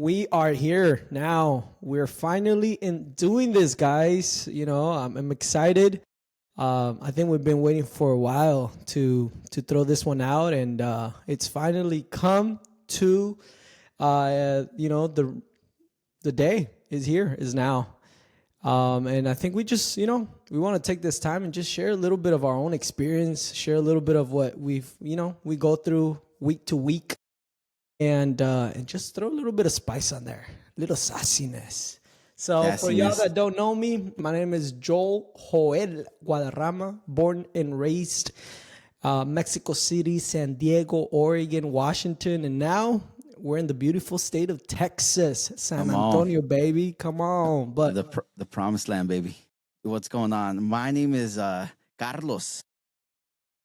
We are here now. We're finally in doing this, guys. I'm excited. I think we've been waiting for a while to throw this one out, and it's finally come to, the day is here, is now. And I think we just, we want to take this time and just share a little bit of our own experience, share a little bit of what we go through week to week, and just throw a little bit of spice on there, a little sassiness. So for y'all that don't know me, my name is Joel Guadarrama, born and raised Mexico City, San Diego, Oregon, Washington, and now we're in the beautiful state of Texas, San Antonio, baby. Come on, but the promised land, baby. What's going on? My name is Carlos,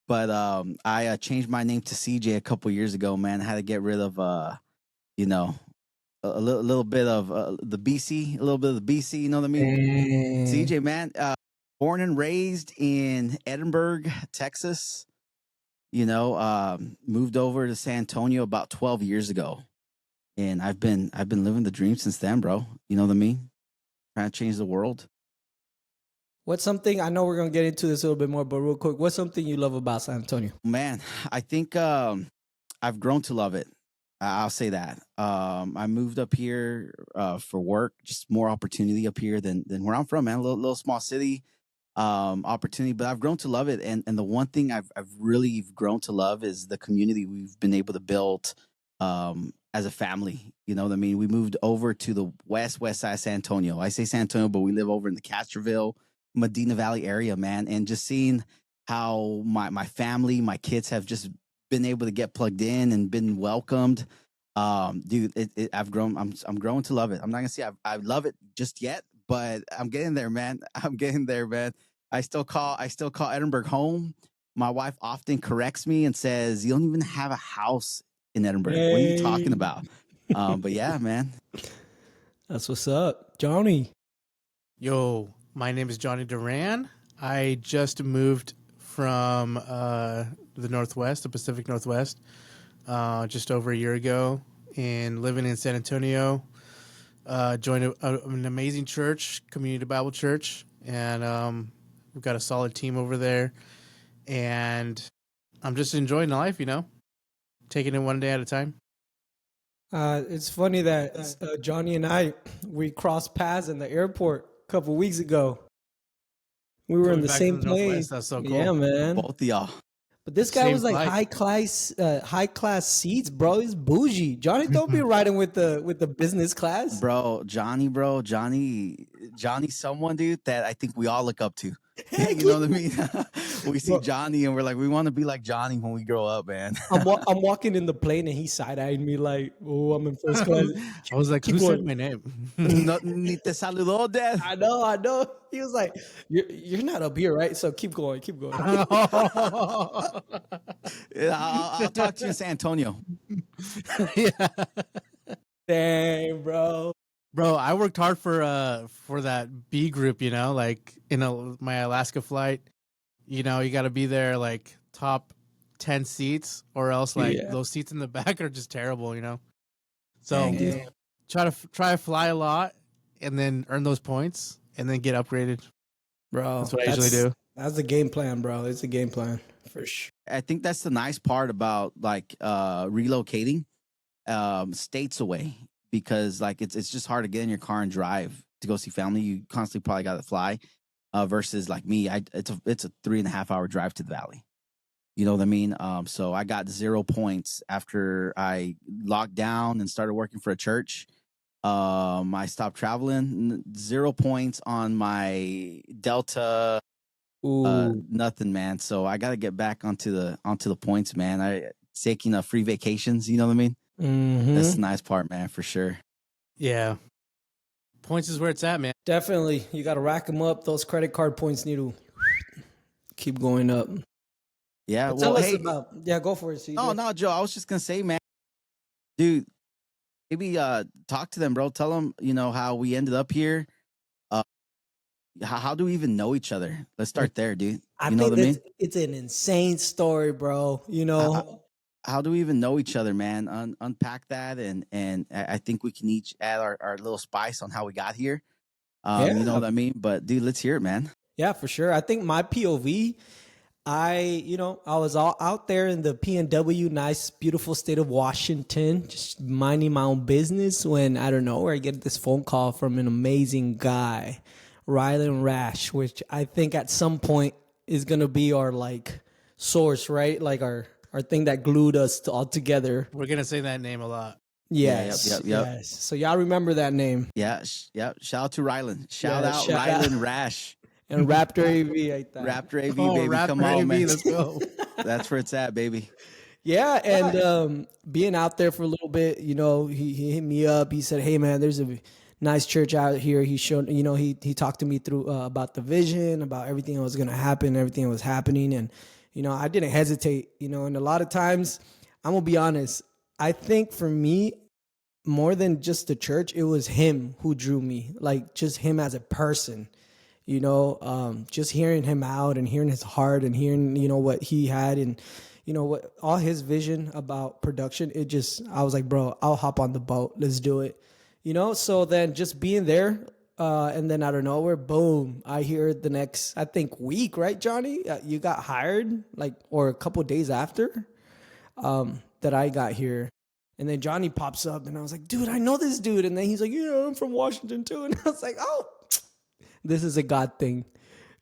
but I changed my name to CJ a couple years ago. Man, I had to get rid of a little bit of the BC, a little bit of the BC. You know what I mean? CJ, man, born and raised in Edinburgh, Texas. Moved over to San Antonio about 12 years ago. And I've been living the dream since then, bro. You know what I mean? Trying to change the world. What's something, I know we're going to get into this a little bit more, but real quick, what's something you love about San Antonio? Man, I think I've grown to love it. I'll say that. I moved up here for work, just more opportunity up here than where I'm from, man. A little small city opportunity, but I've grown to love it. And the one thing I've really grown to love is the community we've been able to build as a family. You know what I mean? We moved over to the west side of San Antonio. I say San Antonio, but we live over in the Castroville, Medina Valley area, man. And just seeing how my family, my kids have just been able to get plugged in and been welcomed. Dude, I've grown. I'm growing to love it. I'm not gonna say I love it just yet, but I'm getting there, man. I'm getting there, man. I still call Edinburgh home. My wife often corrects me and says, "You don't even have a house in Edinburgh. What are you talking about?" But yeah, man. That's what's up. Johnny. Yo, my name is Jonny Duran. I just moved from the Northwest, the Pacific Northwest, just over a year ago, and living in San Antonio. Joined an amazing church, Community Bible Church, and we've got a solid team over there. And I'm just enjoying life, taking it one day at a time. It's funny that Johnny and we crossed paths in the airport a couple weeks ago. We were in the same place. That's so cool. Yeah, man. Both of y'all. But this guy was like high class seats, bro. He's bougie. Johnny, don't be riding with the business class, Johnny, someone, dude, that I think we all look up to. You know what I mean? We see Johnny and we're like, we want to be like Johnny when we grow up, man. I'm walking in the plane and he side-eyed me like, oh, I'm in first class. I was like, who said my name? No, ni te saludó, Dad. I know. He was like, you're not up here, right? So keep going. I'll talk to you in San Antonio. Yeah. Dang, bro. Bro, I worked hard for that B group, like in my Alaska flight. You got to be there like top 10 seats, or else those seats in the back are just terrible, So try to fly a lot and then earn those points and then get upgraded. Bro, that's what I usually do. That's the game plan, bro. It's a game plan for sure. I think that's the nice part about like relocating states away. Because like it's just hard to get in your car and drive to go see family. You constantly probably got to fly. Versus like me, it's a 3.5 hour drive to the valley. You know what I mean? So I got 0 points after I locked down and started working for a church. I stopped traveling. 0 points on my Delta. Nothing, man. So I got to get back onto the points, man. I taking free vacations. You know what I mean? Mm-hmm. That's the nice part, man, for sure. Yeah. Points is where it's at, man. Definitely. You got to rack them up. Those credit card points need to keep going up. Yeah. Well, tell us about. Yeah, go for it. CJ. Oh, no, Joe. I was just going to say, man, dude, maybe talk to them, bro. Tell them, how we ended up here. How do we even know each other? Let's start there, dude. I think it's an insane story, bro. how do we even know each other, man? Unpack that, and I think we can each add our little spice on how we got here. Yeah. You know what I mean? But dude, let's hear it, man. Yeah, for sure. I think my POV, I was all out there in the PNW, nice, beautiful state of Washington, just minding my own business when, I don't know, where I get this phone call from an amazing guy, Rylan Rash, which I think at some point is going to be our like source, right? Like our thing that glued us all together. We're gonna say that name a lot. Yes. Yep. Yes. So y'all remember that name. Yeah, Shout out to Rylan. Shout out shout out. Rylan Rash. And Raptor AV, I thought. Raptor AV, Oh, baby. Raptor Come on, AV, man. let's go. That's where it's at, baby. Yeah, and being out there for a little bit, he hit me up. He said, "Hey, man, there's a nice church out here." He showed, he talked to me through about the vision, about everything that was going to happen, everything that was happening, and I didn't hesitate. And a lot of times, I'm gonna be honest. I think for me, more than just the church, it was him who drew me, like just him as a person. Just hearing him out and hearing his heart and hearing, what he had and, what all his vision about production, I was like, bro, I'll hop on the boat. Let's do it. So then just being there, and then out of nowhere, boom, I hear the next, I think week, right, Johnny? You got hired or a couple of days after, that I got here. And then Johnny pops up and I was like, dude, I know this dude. And then he's like, yeah, I'm from Washington too. And I was like, oh, this is a God thing.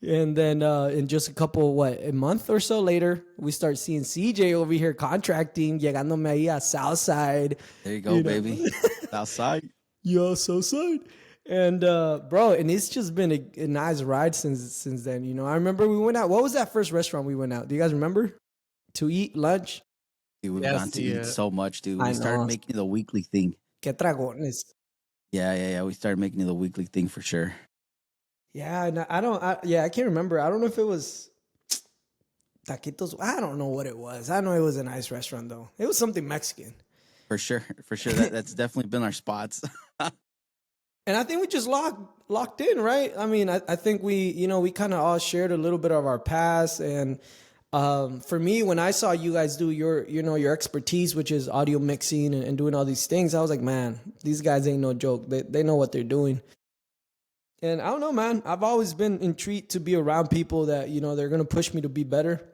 And then in just a month or so later, we start seeing CJ over here contracting, llegándome ahí a Southside. There you go, baby. Southside. Yeah, Southside. And bro, and it's just been a nice ride since then. I remember we went out. What was that first restaurant we went out? Do you guys remember? To eat lunch? Dude, we've gone to eat so much, dude. We started making it a weekly thing. Que dragones. Yeah. We started making it a weekly thing for sure. Yeah, and I can't remember. I don't know if it was taquitos. I don't know what it was. I know it was a nice restaurant though. It was something Mexican. For sure. That's definitely been our spots. And I think we just locked in, right? I mean, I think we kind of all shared a little bit of our past. And for me, when I saw you guys do your expertise, which is audio mixing and doing all these things, I was like, man, these guys ain't no joke. They know what they're doing. And I don't know, man. I've always been intrigued to be around people that, they're going to push me to be better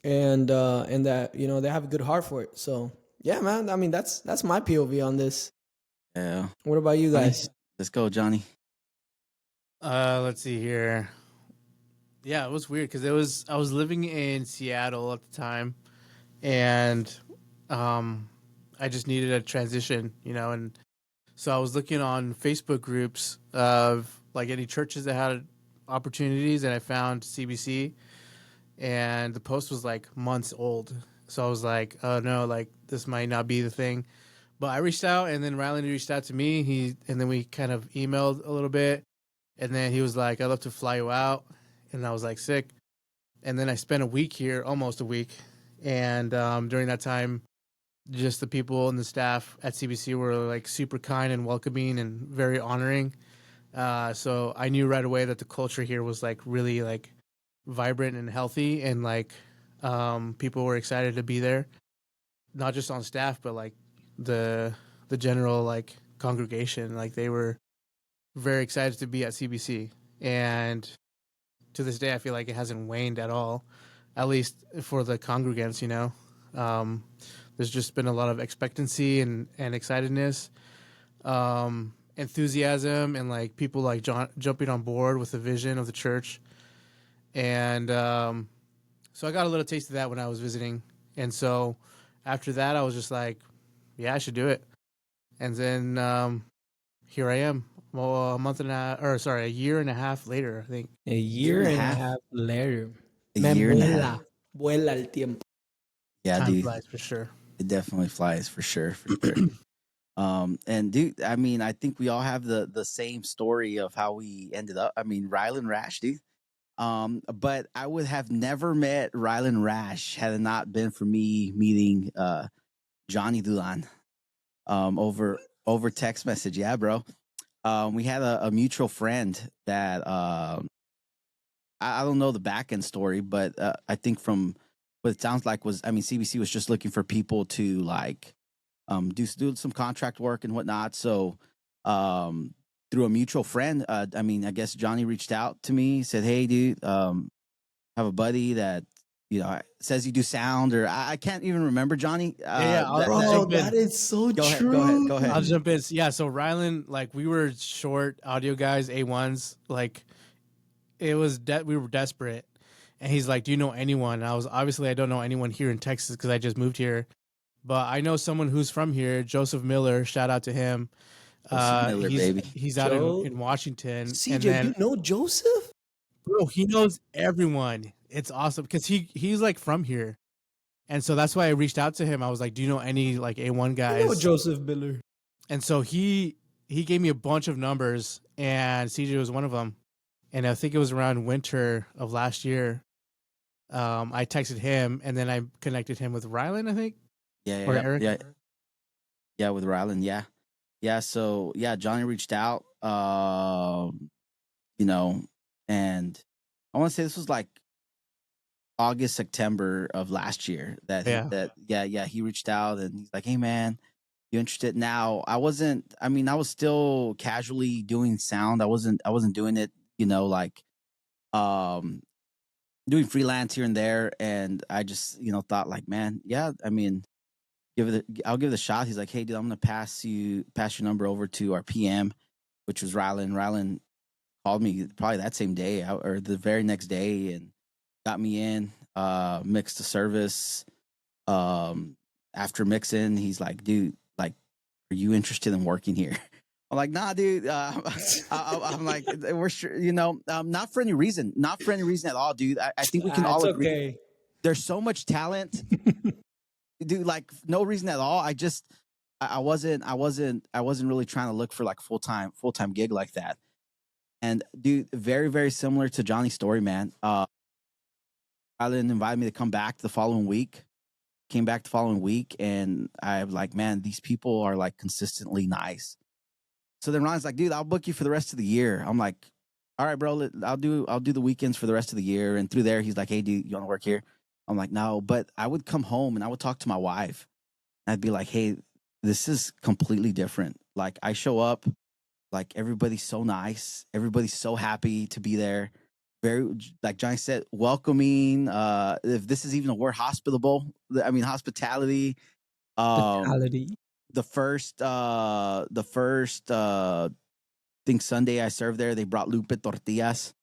and that, they have a good heart for it. So, yeah, man. I mean, that's my POV on this. Yeah. What about you guys? Let's go, Johnny. Let's see here. Yeah, it was weird because I was living in Seattle at the time, and I just needed a transition, and so I was looking on Facebook groups of like any churches that had opportunities, and I found CBC, and the post was like months old. So I was like, oh no, like this might not be the thing. But I reached out, and then Rylan reached out to me. And then we kind of emailed a little bit, and then he was like, I'd love to fly you out. And I was like, sick. And then I spent a week here, almost a week. And during that time, just the people and the staff at CBC were like super kind and welcoming and very honoring. So I knew right away that the culture here was like really like vibrant and healthy, and like people were excited to be there, not just on staff, but like the general like congregation. Like they were very excited to be at CBC, and to this day I feel like it hasn't waned at all, at least for the congregants. There's just been a lot of expectancy and excitedness, enthusiasm, and like people like jumping on board with the vision of the church. And so I got a little taste of that when I was visiting. And so after that, I was just like, yeah, I should do it. And then here I am. Well, a year and a half later, I think. A year and a half later. Vuela el tiempo. Yeah, Time dude. flies for sure. It definitely flies for sure. And dude, I mean, I think we all have the same story of how we ended up. I mean, Rylan Rash, dude. But I would have never met Rylan Rash had it not been for me meeting Jonny Duran over text message. Yeah, bro. We had a mutual friend that I don't know the back end story, but I think from what it sounds like was, I mean, CBC was just looking for people to like do some contract work and whatnot. So through a mutual friend, I mean, I guess Jonny reached out to me, said, "Hey, dude, have a buddy that says you do sound," or I can't even remember, Jonny. I'll jump in. That is so Go ahead, true. go ahead. I'll jump in. Yeah, so Rylan, like we were short audio guys, A1s. Like it was we were desperate, and he's like, "Do you know anyone?" And I don't know anyone here in Texas because I just moved here, but I know someone who's from here, Joseph Miller. Shout out to him. Miller, baby. He's out in Washington. CJ, and then, you know Joseph? bro, he knows everyone. It's awesome because he's like from here, and so that's why I reached out to him. I was like, "Do you know any like A1 guys?" I know Joseph Miller. And so he gave me a bunch of numbers, and CJ was one of them. And I think it was around winter of last year. I texted him, and then I connected him with Rylan, I think. Or Eric. Yeah, with Rylan. Yeah. So Jonny reached out. And I want to say this was like August, September of last year he reached out and he's like, "Hey man, you interested?" Now I was still casually doing sound. I wasn't doing it, doing freelance here and there. And I just, thought like, man, yeah, I mean, I'll give it a shot. He's like, "Hey dude, I'm going to pass your number over to our PM," which was Rylan. Rylan called me probably that same day or the very next day and got me in, mixed the service. After mixing, he's like, "Dude, like, are you interested in working here?" I'm like, "Nah, dude." I'm like, "We're sure, not for any reason at all, dude. I think we can all agree. Okay. There's so much talent, dude. Like, no reason at all. I wasn't really trying to look for like full time gig like that." And dude, very, very similar to Johnny's story, man. Rylan invited me to come back the following week. Came back the following week, and I'm like, "Man, these people are like consistently nice." So then Ron's like, "Dude, I'll book you for the rest of the year." I'm like, "All right, bro. I'll do the weekends for the rest of the year." And through there, he's like, "Hey, dude, you want to work here?" I'm like, "No," but I would come home and I would talk to my wife. And I'd be like, "Hey, this is completely different. Like, I show up, like everybody's so nice, everybody's so happy to be there. Very, like Johnny said, welcoming. If this is even a word, hospitable. I mean, hospitality. The first thing Sunday I served there, they brought lupe tortillas.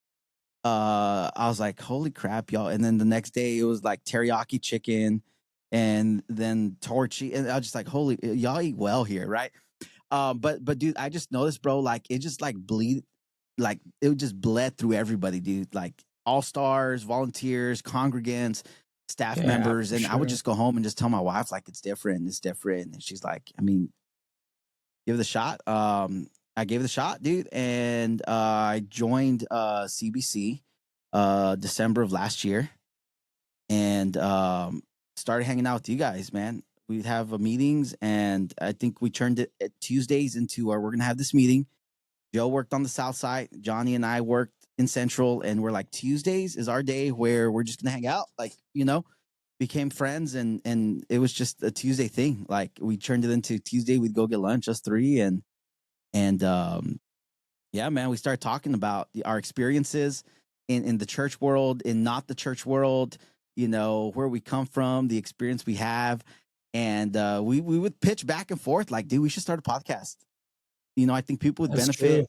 I was like, "Holy crap, y'all!" And then the next day it was like teriyaki chicken, and then torchy, and I was just like, "Holy, y'all eat well here, right?" But dude, I just noticed, bro, like it just like it just bled through everybody, dude. Like all stars, volunteers, congregants, staff members, and I would just go home and just tell my wife like it's different, and she's like, "I mean, give it a shot." I gave it a shot, dude, and I joined CBC December of last year, and started hanging out with you guys, man. We'd have meetings, and I think we turned it at Tuesdays into we're going to have this meeting. Joe worked on the South Side. Jonny and I worked in Central, and we're like, Tuesdays is our day where we're just going to hang out. Like, became friends, and it was just a Tuesday thing. Like, we turned it into Tuesday. We'd go get lunch, us three, and yeah, man, we started talking about our experiences in the church world, in not the church world, where we come from, the experience we have. And we would pitch back and forth like, dude, we should start a podcast. I think people would benefit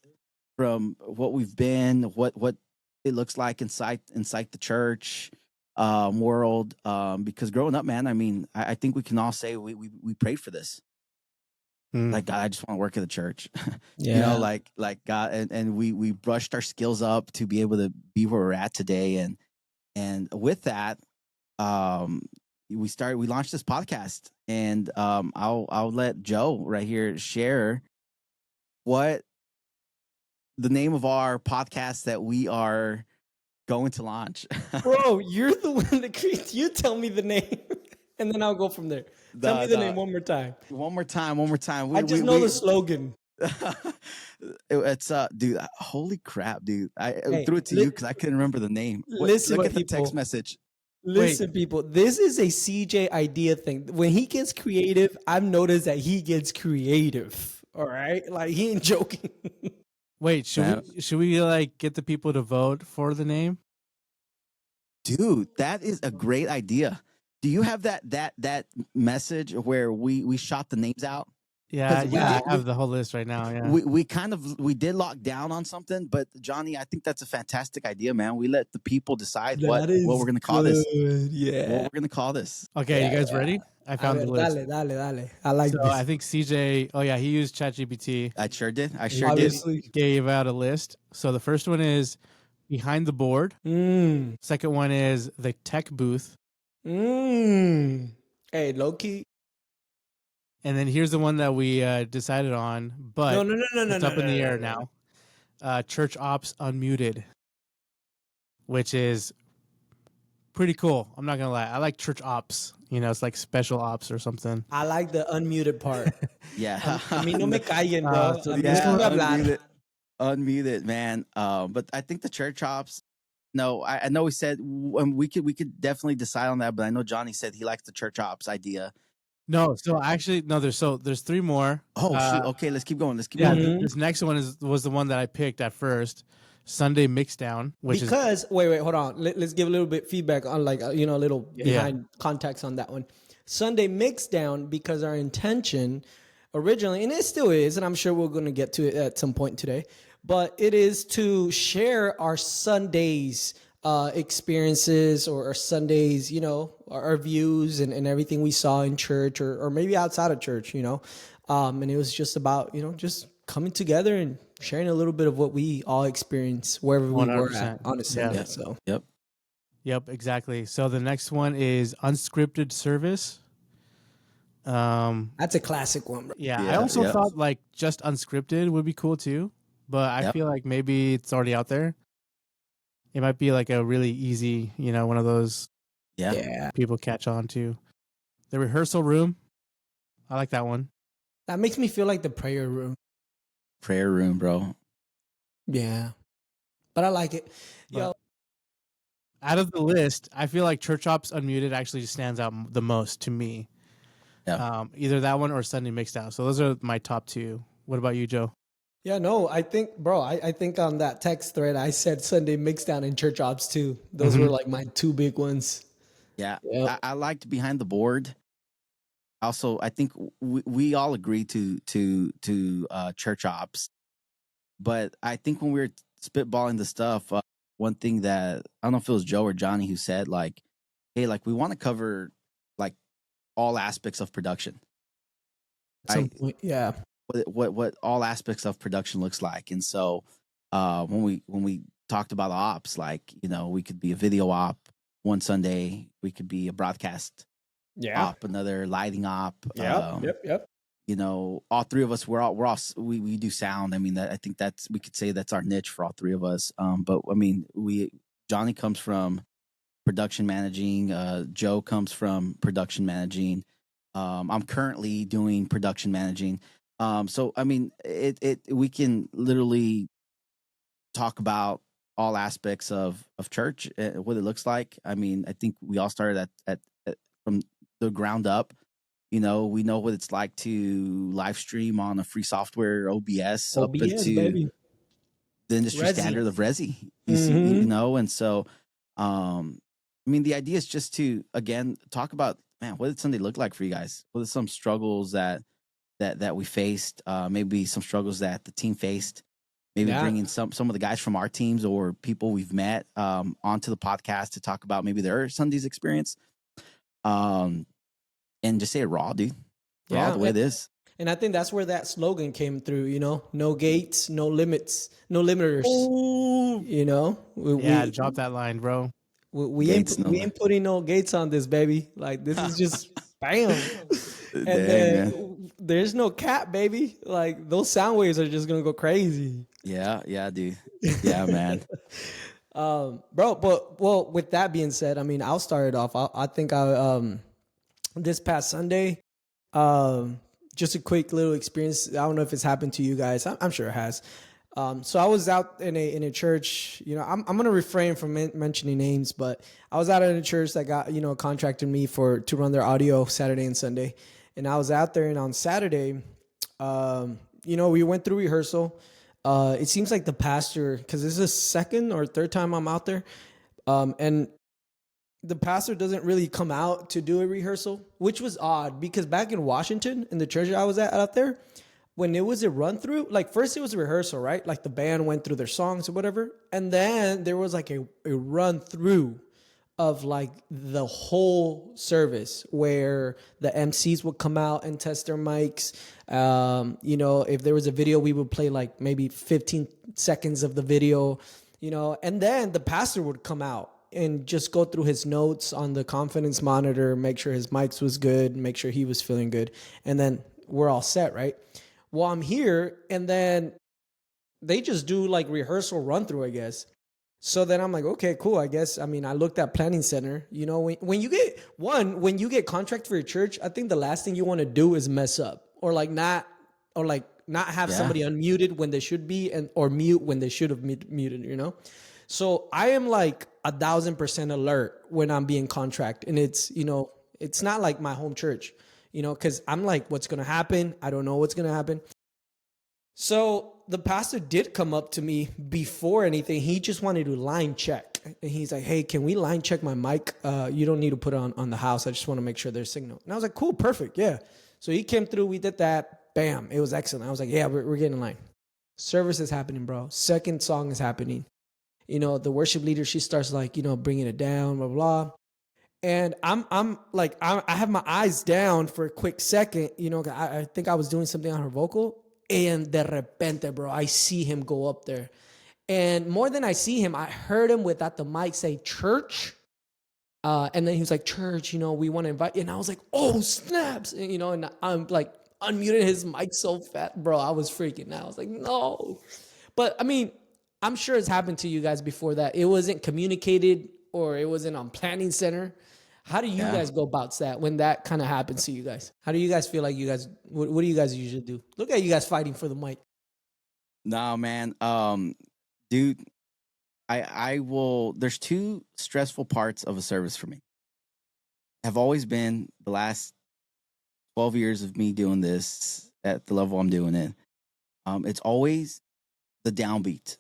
from what we've been, what it looks like inside the church world. Because growing up, man, I mean, I think we can all say we prayed for this. Like, God, I just want to work at the church. Like God, and we brushed our skills up to be able to be where we're at today. And with that, we launched this podcast, and I'll let Joe right here share what the name of our podcast that we are going to launch. Bro, you're the one that created. You tell me the name, and then I'll go from there. Tell me the name one more time. One more time. I just know the slogan. It's dude, holy crap, dude. I threw it to you because I couldn't remember the name. Listen, look at the people. text message. Listen, people, this is a CJ idea thing. When he gets creative, I've noticed that he gets creative. All right, like he ain't joking. Wait, should we like get the people to vote for the name? Dude, that is a great idea. Do you have that message where we shot the names out? Yeah, 'Cause I have the whole list right now. Yeah. We did lock down on something, but Johnny, I think that's a fantastic idea, man. We let the people decide what we're gonna call this. Yeah. What we're gonna call this. Okay, you guys ready? I found the list. Dale. I like So this. I think CJ. Oh yeah, he used ChatGPT. I sure did. Obviously. Gave out a list. So the first one is behind the board. Second one is the tech booth. Hey, low key. And then here's the one that we decided on, but No. it's up in the air now. Church Ops Unmuted, which is pretty cool. I'm not gonna lie. I like Church Ops. You know, it's like special ops or something. I like the unmuted part. Yeah. A mí no me callen, bro. so Unmuted, man. But I think the church ops. No, I know we said we could definitely decide on that, but I know Johnny said he likes the church ops idea. No, so actually, no. There's three more. Oh shoot! Okay, let's keep going. This next one was the one that I picked at first. Sunday Mixdown, which because wait, hold on. Let's give a little bit feedback on like a little behind context on that one. Sunday Mixdown, because our intention originally, and it still is, and I'm sure we're going to get to it at some point today, but it is to share our Sundays experiences or Sundays, our views and everything we saw in church or maybe outside of church, and it was just about, just coming together and sharing a little bit of what we all experienced wherever we were at on a Sunday. Yeah. So Yep, exactly. So the next one is unscripted service. that's a classic one, bro. Yeah, I also thought like just unscripted would be cool too, but I feel like maybe it's already out there. It might be like a really easy, one of those people catch on to. The rehearsal room. I like that one. That makes me feel like the prayer room. Prayer room, bro. Yeah. But I like it. Yo. Out of the list, I feel like Church Ops Unmuted actually just stands out the most to me. Yeah. Either that one or Sunday Mixdown. So those are my top two. What about you, Joe? Yeah, no, I think, bro, I think on that text thread, I said Sunday Mixdown and Church Ops too. Those were like my two big ones. Yeah. Yep. I liked behind the board. Also, I think we all agree to church ops, but I think when we were spitballing the stuff, one thing that I don't know if it was Joe or Johnny who said like, "Hey, like we want to cover like all aspects of production." What all aspects of production looks like, and so when we talked about ops, like we could be a video op one Sunday, we could be a broadcast. Op, another lighting op. Yep. All three of us we do sound. I mean, I think we could say that's our niche for all three of us. But I mean, Johnny comes from production managing. Joe comes from production managing. I'm currently doing production managing. So I mean, we can literally talk about all aspects of church, what it looks like. I mean, I think we all started at from the ground up. We know what it's like to live stream on a free software OBS up into baby. The industry standard of Resi. And so I mean the idea is just to again talk about, man, what did Sunday look like for you guys? What are some struggles that we faced? Maybe some struggles that the team faced. Maybe bringing some of the guys from our teams or people we've met onto the podcast to talk about maybe their Sunday's experience. And just say it raw, dude. Raw the way it is. And I think that's where that slogan came through, no gates, no limits, no limiters. Ooh. Drop that line, bro. We ain't putting no gates on this, baby. Like this is just bam. And then there's no cap, baby. Like those sound waves are just gonna go crazy. Yeah, dude. Yeah, man. Bro, but with that being said, I mean, I'll start it off. I think this past Sunday, just a quick little experience. I don't know if it's happened to you guys. I'm sure it has. So I was out in a church. I'm gonna refrain from mentioning names, but I was out in a church that got contracted me to run their audio Saturday and Sunday, and I was out there. And on Saturday, we went through rehearsal. It seems like the pastor, because this is the second or third time I'm out there, and the pastor doesn't really come out to do a rehearsal, which was odd because back in Washington, in the church I was at out there, when it was a run through, like first it was a rehearsal, right? Like the band went through their songs or whatever. And then there was like a run through of like the whole service where the MCs would come out and test their mics. If there was a video, we would play like maybe 15 seconds of the video, and then the pastor would come out and just go through his notes on the confidence monitor, make sure his mics was good, make sure he was feeling good. And then we're all set, right? Well, I'm here, and then they just do like rehearsal run through, I guess. So then I'm like, okay, cool. I guess. I mean, I looked at planning center. When you get contract for your church, I think the last thing you want to do is mess up or not have somebody unmuted when they should be or mute when they should have muted. So I am like 1,000% alert when I'm being contract, and it's not like my home church. Because I'm like, what's going to happen? I don't know what's going to happen. So the pastor did come up to me before anything. He just wanted to line check. And he's like, hey, can we line check my mic? You don't need to put it on the house. I just want to make sure there's signal. And I was like, cool, perfect. Yeah. So he came through. We did that. Bam. It was excellent. I was like, yeah, we're getting in line. Service is happening, bro. Second song is happening. The worship leader, she starts like, bringing it down, blah, blah. And I'm like, I have my eyes down for a quick second, I think I was doing something on her vocal, and de repente, bro, I see him go up there. And more than I see him, I heard him without the mic say church. And then he was like, church, we want to invite you. And I was like, oh, snaps. And I'm like unmuted his mic so fast, bro. I was freaking out. I was like, no. But I mean, I'm sure it's happened to you guys before that. It wasn't communicated or it wasn't on planning center. How do you guys go about that when that kind of happens to you guys? How do you guys feel like what do you guys usually do? Look at you guys fighting for the mic. No, man. Dude, I will, there's two stressful parts of a service for me. Have always been the last 12 years of me doing this at the level I'm doing it. It's always the downbeat.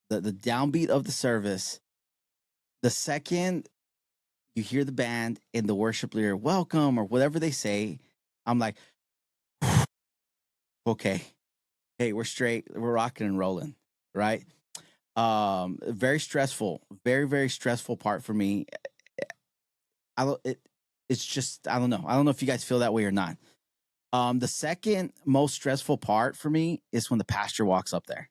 The downbeat of the service. The second you hear the band and the worship leader, welcome, or whatever they say, I'm like, okay, hey, we're straight, we're rocking and rolling, right? Very stressful, very, very stressful part for me. It's just, I don't know. I don't know if you guys feel that way or not. The second most stressful part for me is when the pastor walks up there.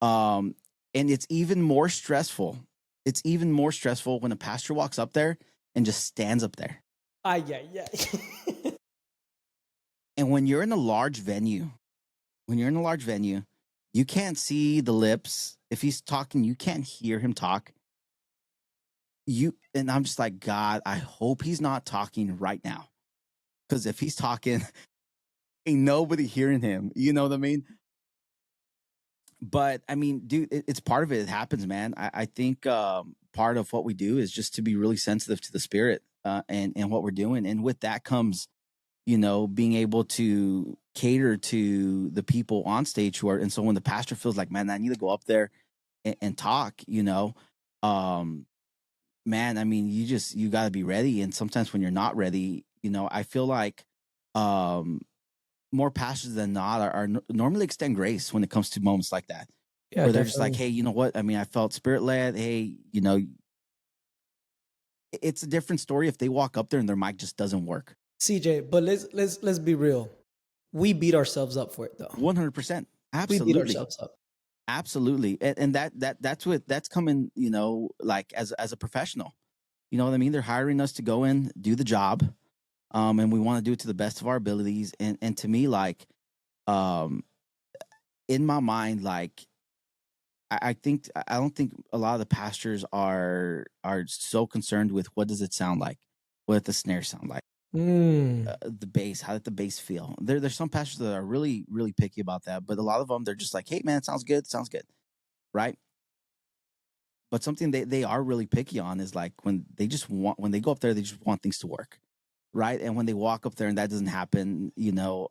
And it's even more stressful. It's even more stressful when a pastor walks up there and just stands up there. Yeah. And when you're in a large venue, you can't see the lips. If he's talking, you can't hear him talk. And I'm just like, God, I hope he's not talking right now. Because if he's talking, ain't nobody hearing him. You know what I mean? But I mean, dude, it's part of it. It happens, man. I think part of what we do is just to be really sensitive to the spirit and what we're doing. And with that comes, being able to cater to the people on stage and so when the pastor feels like, man, I need to go up there and talk, man, I mean, you got to be ready. And sometimes when you're not ready, I feel like more pastors than not are normally extend grace when it comes to moments like that. Yeah, where they're just like, hey, you know what? I mean, I felt spirit led. Hey, it's a different story if they walk up there and their mic just doesn't work. CJ, but let's be real. We beat ourselves up for it though. 100%. Absolutely. We beat ourselves up. Absolutely. And that's coming, like as a professional. You know what I mean? They're hiring us to go in, do the job. And we want to do it to the best of our abilities. And to me, like, in my mind, like, I don't think a lot of the pastors are so concerned with what does it sound like, what does the snare sound like. the bass, how did the bass feel? There's some pastors that are really, really picky about that, but a lot of them, they're just like, hey man, sounds good, right? But something they are really picky on is like when they go up there, they just want things to work, right? And when they walk up there and that doesn't happen,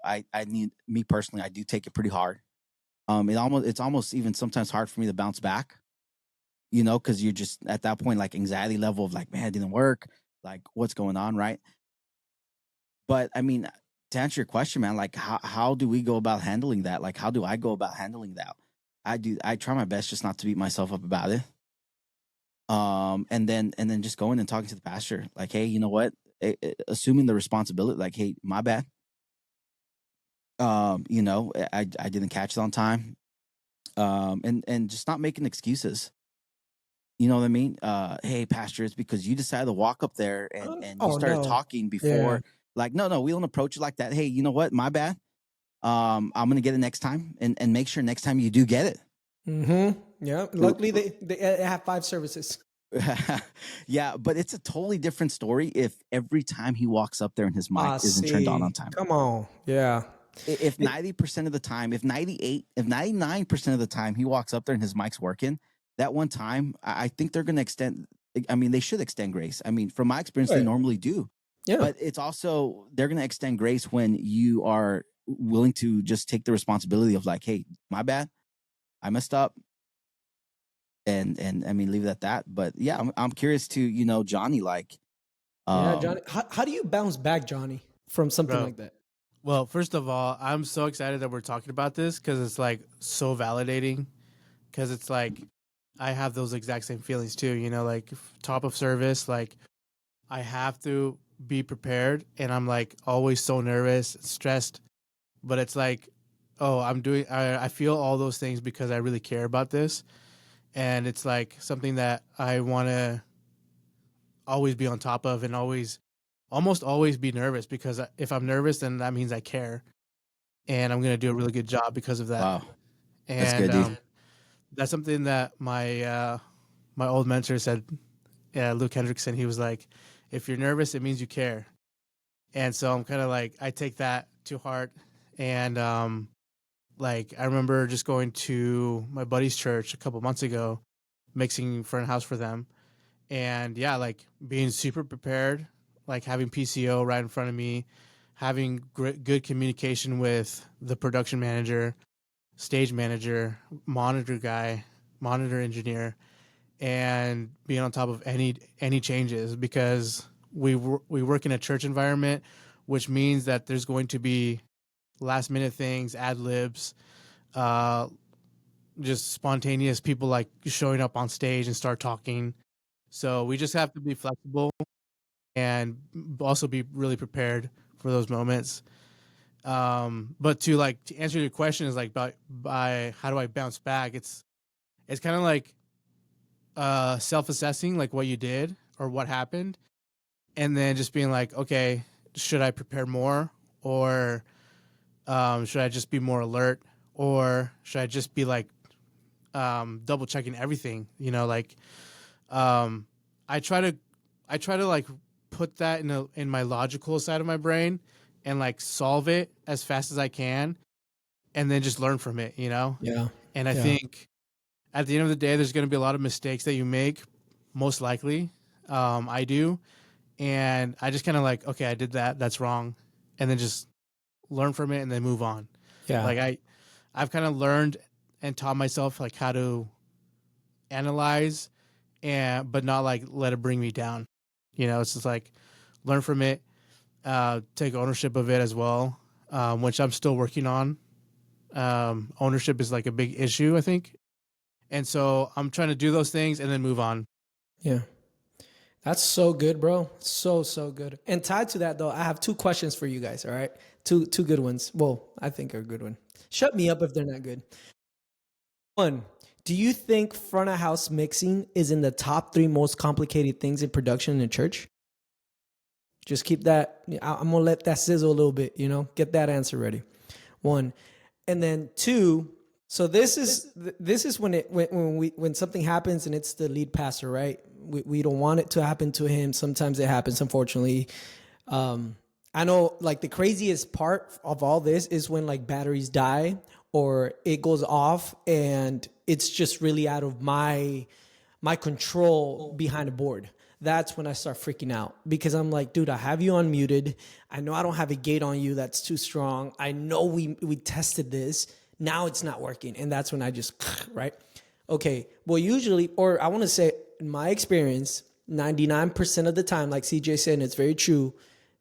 I need, me personally, I do take it pretty hard. It's almost even sometimes hard for me to bounce back, because you're just at that point, like anxiety level of like, man, it didn't work, like what's going on, right? But I mean, to answer your question, man, like how do we go about handling that? Like, how do I go about handling that? I try my best just not to beat myself up about it. And then just going and talking to the pastor, like, hey, you know what? Assuming the responsibility, like, hey, my bad. I didn't catch it on time. And just not making excuses. You know what I mean? Hey, pastor, it's because you decided to walk up there and you started talking before. Yeah. Like, no, we don't approach it like that. Hey, you know what? My bad. I'm gonna get it next time, and make sure next time you do get it. Mm-hmm. Yeah. Luckily, they have 5 services. Yeah, but it's a totally different story if every time he walks up there and his mic isn't turned on time. Come on. Yeah. If 90% of the time, if 99% of the time he walks up there and his mic's working, that one time, I think they're going to extend. I mean, they should extend grace. I mean, from my experience, they normally do. Yeah. But it's also, they're going to extend grace when you are willing to just take the responsibility of like, hey, my bad, I messed up. And I mean, leave it at that. But yeah, I'm curious to, Jonny, like, yeah, Jonny, how do you bounce back, Jonny, from something like that? Well, first of all, I'm so excited that we're talking about this because it's like so validating. Because it's like I have those exact same feelings too. Like top of service, like I have to be prepared, and I'm like always so nervous, stressed. But it's like, oh, I feel all those things because I really care about this. And it's like something that I want to always be on top of and almost always be nervous, because if I'm nervous, then that means I care, and I'm going to do a really good job because of that. Wow. And That's good, dude. That's something that my old mentor said, Luke Hendrickson. He was like, if you're nervous, it means you care. And so I'm kind of like, I take that to heart. And like, I remember just going to my buddy's church a couple months ago, mixing front house for them. And yeah, like being super prepared, like having PCO right in front of me, having good communication with the production manager, stage manager, monitor guy, monitor engineer, and being on top of any changes, because we work in a church environment, which means that there's going to be last minute things, ad libs, just spontaneous people like showing up on stage and start talking. So we just have to be flexible and also be really prepared for those moments. But to answer your question is like by how do I bounce back? It's kind of like self-assessing like what you did or what happened, and then just being like, okay, should I prepare more, or should I just be more alert, or should I just be like double checking everything? I try to like put that in my logical side of my brain and like solve it as fast as I can, and then just learn from it, Yeah. And I think at the end of the day, there's going to be a lot of mistakes that you make, most likely. I do. And I just kind of like, okay, I did that. That's wrong. And then just learn from it and then move on. Yeah. Like I've kind of learned and taught myself like how to analyze but not like let it bring me down. It's just like learn from it, take ownership of it as well, which I'm still working on. Ownership is like a big issue, I think. And so I'm trying to do those things and then move on. Yeah. That's so good, bro. So good. And tied to that, though, I have 2 questions for you guys, all right? Two good ones. Well, I think are a good one. Shut me up if they're not good. 1, do you think front of house mixing is in the top 3 most complicated things in production in the church? Just keep that. I'm going to let that sizzle a little bit, get that answer ready. 1. And then 2, so this is when something happens and it's the lead pastor, right? We don't want it to happen to him. Sometimes it happens, unfortunately. I know like the craziest part of all this is when like batteries die or it goes off and it's just really out of my control behind a board. That's when I start freaking out because I'm like, dude, I have you unmuted. I know I don't have a gate on you that's too strong. I know we tested this. Now it's not working. And that's when I just right? Okay. Well, usually, or I want to say in my experience, 99% of the time, like CJ said, and it's very true,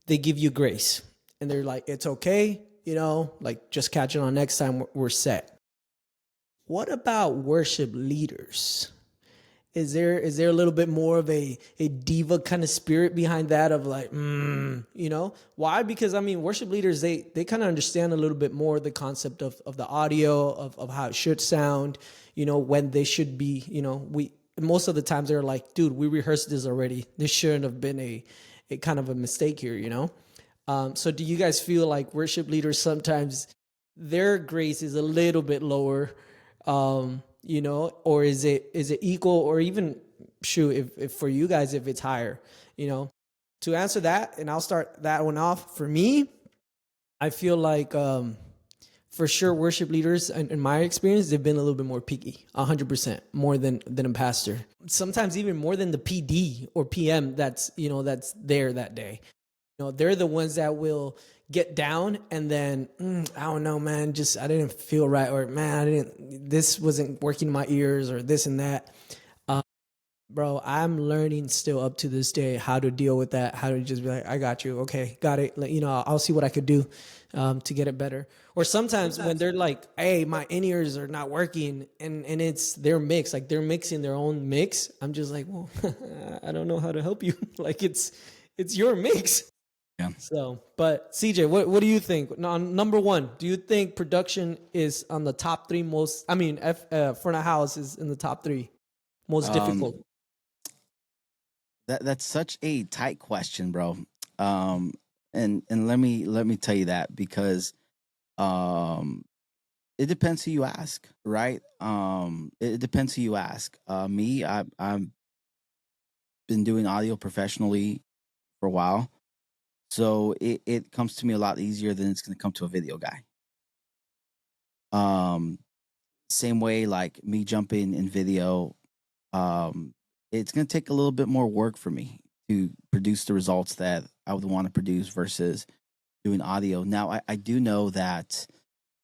they give you grace and they're like, it's okay, you know, like just catch it on next time, we're set. What about worship leaders? Is there a little bit more of a diva kind of spirit behind that of like, you know, why? Because I mean, worship leaders, they kind of understand a little bit more the concept of the audio, of how it should sound, you know, when they should be, you know, most of the times they're like, dude, we rehearsed this already. This shouldn't have been a kind of a mistake here, you know? So do you guys feel like worship leaders sometimes their grace is a little bit lower, you know, or is it equal, or even shoot, if for you guys, if it's higher, you know? To answer that, and I'll start that one off. For me, I feel like for sure worship leaders, in my experience, they've been a little bit more picky, 100% more than a pastor. Sometimes even more than the PD or PM that's, you know, that's there that day. You know, they're the ones that will get down and then, I don't know, man, just, I didn't feel right. Or man, this wasn't working in my ears or this and that. Bro, I'm learning still up to this day how to deal with that, how to just be like, I got you. Okay, got it. You know, I'll see what I could do to get it better. Or sometimes when they're like, hey, my in-ears are not working and it's their mix, like they're mixing their own mix. I'm just like, well, I don't know how to help you. Like it's your mix. Yeah. So, but CJ, what do you think? Number one, do you think production is on the top three most, I mean, front of house is in the top three most difficult? That's such a tight question, bro. And let me tell you that because um it depends who you ask, right? It depends who you ask. Me, I've been doing audio professionally for a while, so it comes to me a lot easier than it's going to come to a video guy. Um, Same way, like me jumping in video, um, it's going to take a little bit more work for me to produce the results that I would want to produce versus doing audio. Now, I do know that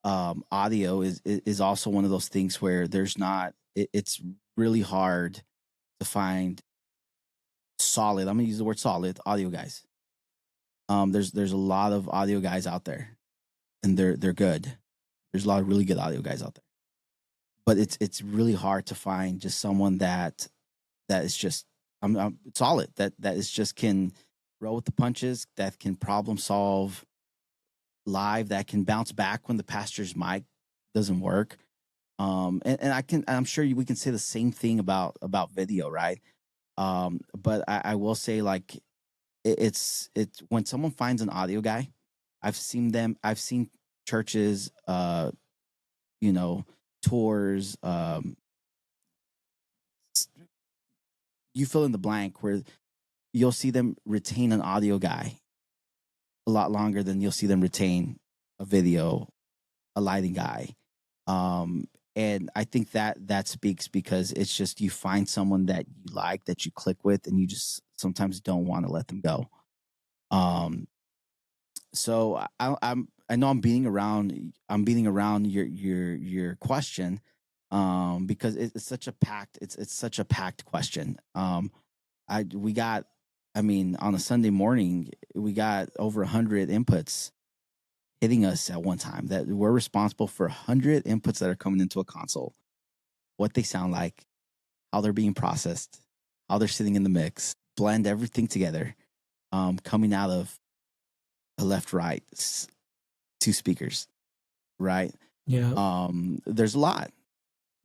audio is also one of those things where there's not. It's really hard to find solid. I'm gonna use the word solid audio guys. There's a lot of audio guys out there, and they're good. There's a lot of really good audio guys out there, but it's really hard to find just someone that is just I'm solid, that is just can roll with the punches, that can problem solve live, that can bounce back when the pastor's mic doesn't work. I'm sure we can say the same thing about video, right? But I will say, like, it's when someone finds an audio guy, I've seen churches, you know, tours, you fill in the blank, where you'll see them retain an audio guy a lot longer than you'll see them retain a video, a lighting guy. Um, and I think that speaks because it's just you find someone that you like, that you click with, and you just sometimes don't want to let them go. Um, so I know I'm beating around your question, because it's such a packed question. We got, I mean, on a Sunday morning, we got over 100 inputs hitting us at one time, that we're responsible for 100 inputs that are coming into a console, what they sound like, how they're being processed, how they're sitting in the mix, blend everything together, coming out of a left, right, two speakers, right? Yeah. There's a lot.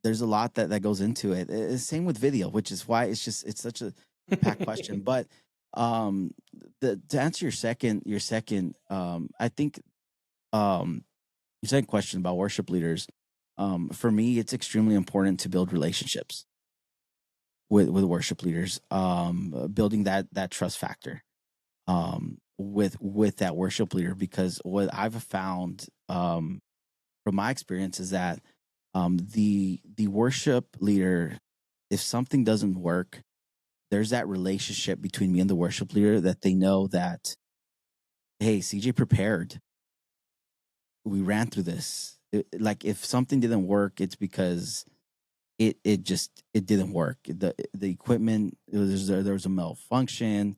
There's a lot that goes into it. Same with video, which is why it's such a packed question. But to answer your second, I think your second question about worship leaders, for me, it's extremely important to build relationships with worship leaders, building that trust factor. with that worship leader, because what I've found from my experience is that the worship leader, if something doesn't work, there's that relationship between me and the worship leader that they know that, hey, CJ prepared. We ran through this. Like if something didn't work, it's because it didn't work. The equipment, there was a malfunction.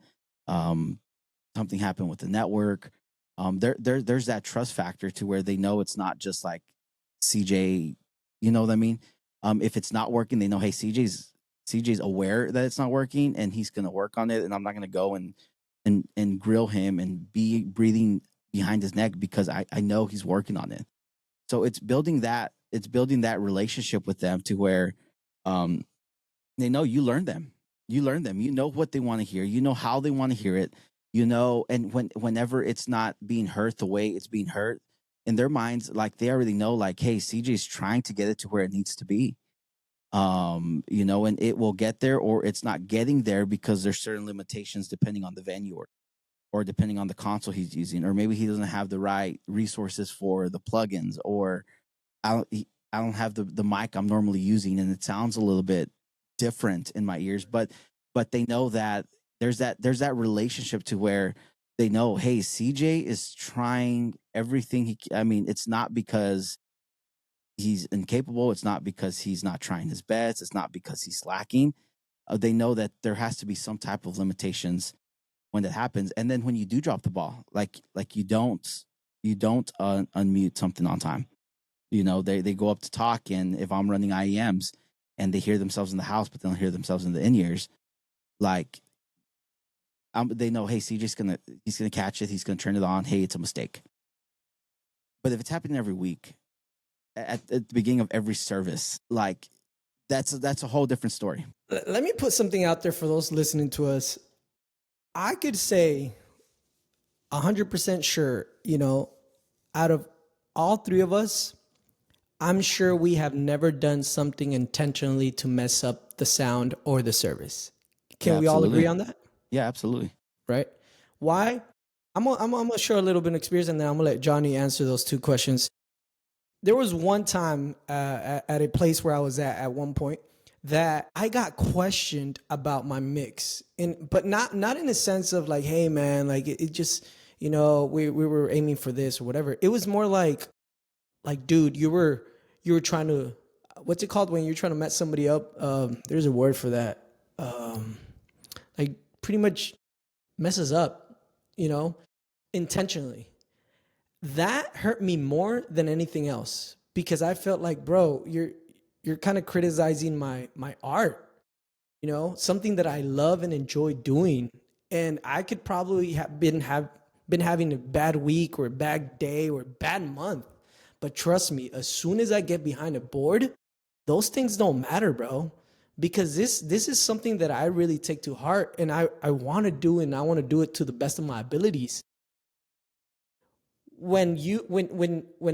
Something happened with the network. There's that trust factor to where they know it's not just like CJ. You know what I mean? If it's not working, they know, hey, CJ's aware that it's not working, and he's going to work on it, and I'm not going to go and grill him and be breathing behind his neck because I know he's working on it. So it's building that relationship with them to where they know you learn them. You know what they want to hear. You know how they want to hear it. You know, and whenever it's not being heard the way it's being heard in their minds, like they already know, like, hey, CJ's trying to get it to where it needs to be. You know, and it will get there, or it's not getting there because there's certain limitations depending on the venue or depending on the console he's using, or maybe he doesn't have the right resources for the plugins, or I don't have the mic I'm normally using, and it sounds a little bit different in my ears. But they know that there's that relationship to where they know, hey, CJ is trying everything I mean, it's not because he's incapable. It's not because he's not trying his best. It's not because he's slacking. They know that there has to be some type of limitations when that happens. And then when you do drop the ball, like you don't unmute something on time. You know, they go up to talk, and if I'm running IEMs and they hear themselves in the house, but they don't hear themselves in the in-ears, like they know, hey, CJ's he's gonna catch it. He's gonna turn it on. Hey, it's a mistake. But if it's happening every week, at the beginning of every service, like that's a whole different story. Let me put something out there for those listening to us. I could say 100% sure, you know, out of all three of us, I'm sure we have never done something intentionally to mess up the sound or the service. Can we all agree on that? Yeah, absolutely. Right? Why? I'm gonna share a little bit of experience, and then I'm gonna let Jonny answer those two questions. There was one time at a place where I was at one point that I got questioned about my mix, but not in a sense of like, hey man, like it just, you know, we were aiming for this or whatever. It was more like dude, you were trying to, what's it called when you're trying to mess somebody up? There's a word for that. Like pretty much messes up, you know, intentionally. That hurt me more than anything else, because I felt like, bro, you're kind of criticizing my art, you know, something that I love and enjoy doing. And I could probably have been having a bad week or a bad day or a bad month. But trust me, as soon as I get behind a board, those things don't matter, bro. Because this is something that I really take to heart, and I want to do, and I want to do it to the best of my abilities. When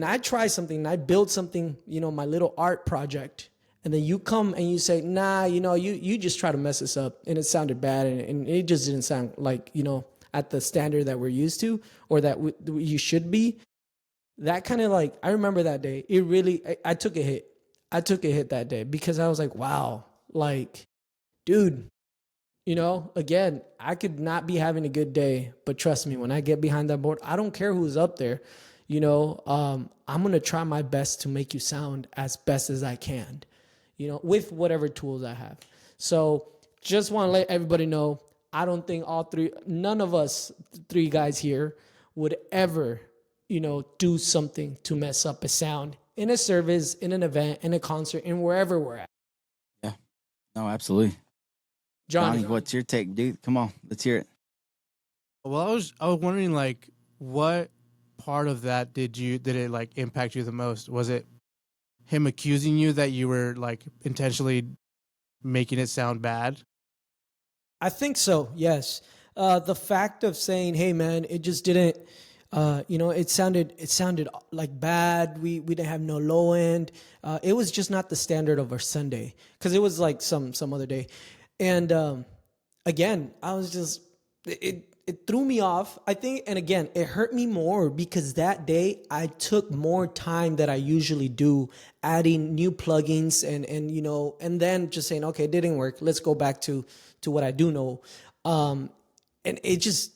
I try something and I build something, you know, my little art project, and then you come and you say, nah, you know, you just try to mess this up, and it sounded bad, and it just didn't sound like, you know, at the standard that we're used to, or that you should be. That kind of, like, I remember that day. It really, I took a hit. I took a hit that day, because I was like, wow, like, dude, you know, again, I could not be having a good day, but trust me, when I get behind that board, I don't care who's up there, you know, I'm going to try my best to make you sound as best as I can, you know, with whatever tools I have. So just want to let everybody know, I don't think none of us three guys here would ever, you know, do something to mess up a sound in a service, in an event, in a concert, and wherever we're at. Yeah, no, absolutely. Jonny, what's your take, dude? Come on, let's hear it. Well, I was wondering, like, what part of that did it like impact you the most? Was it him accusing you that you were like intentionally making it sound bad? I think so. Yes. The fact of saying, "Hey, man, it just didn't." You know, it sounded like bad. We didn't have no low end. It was just not the standard of our Sunday, because it was like some other day. And again, I was just it threw me off. I think, and again, it hurt me more because that day I took more time than I usually do, adding new plugins and you know, and then just saying, okay, it didn't work. Let's go back to what I do know. And it just,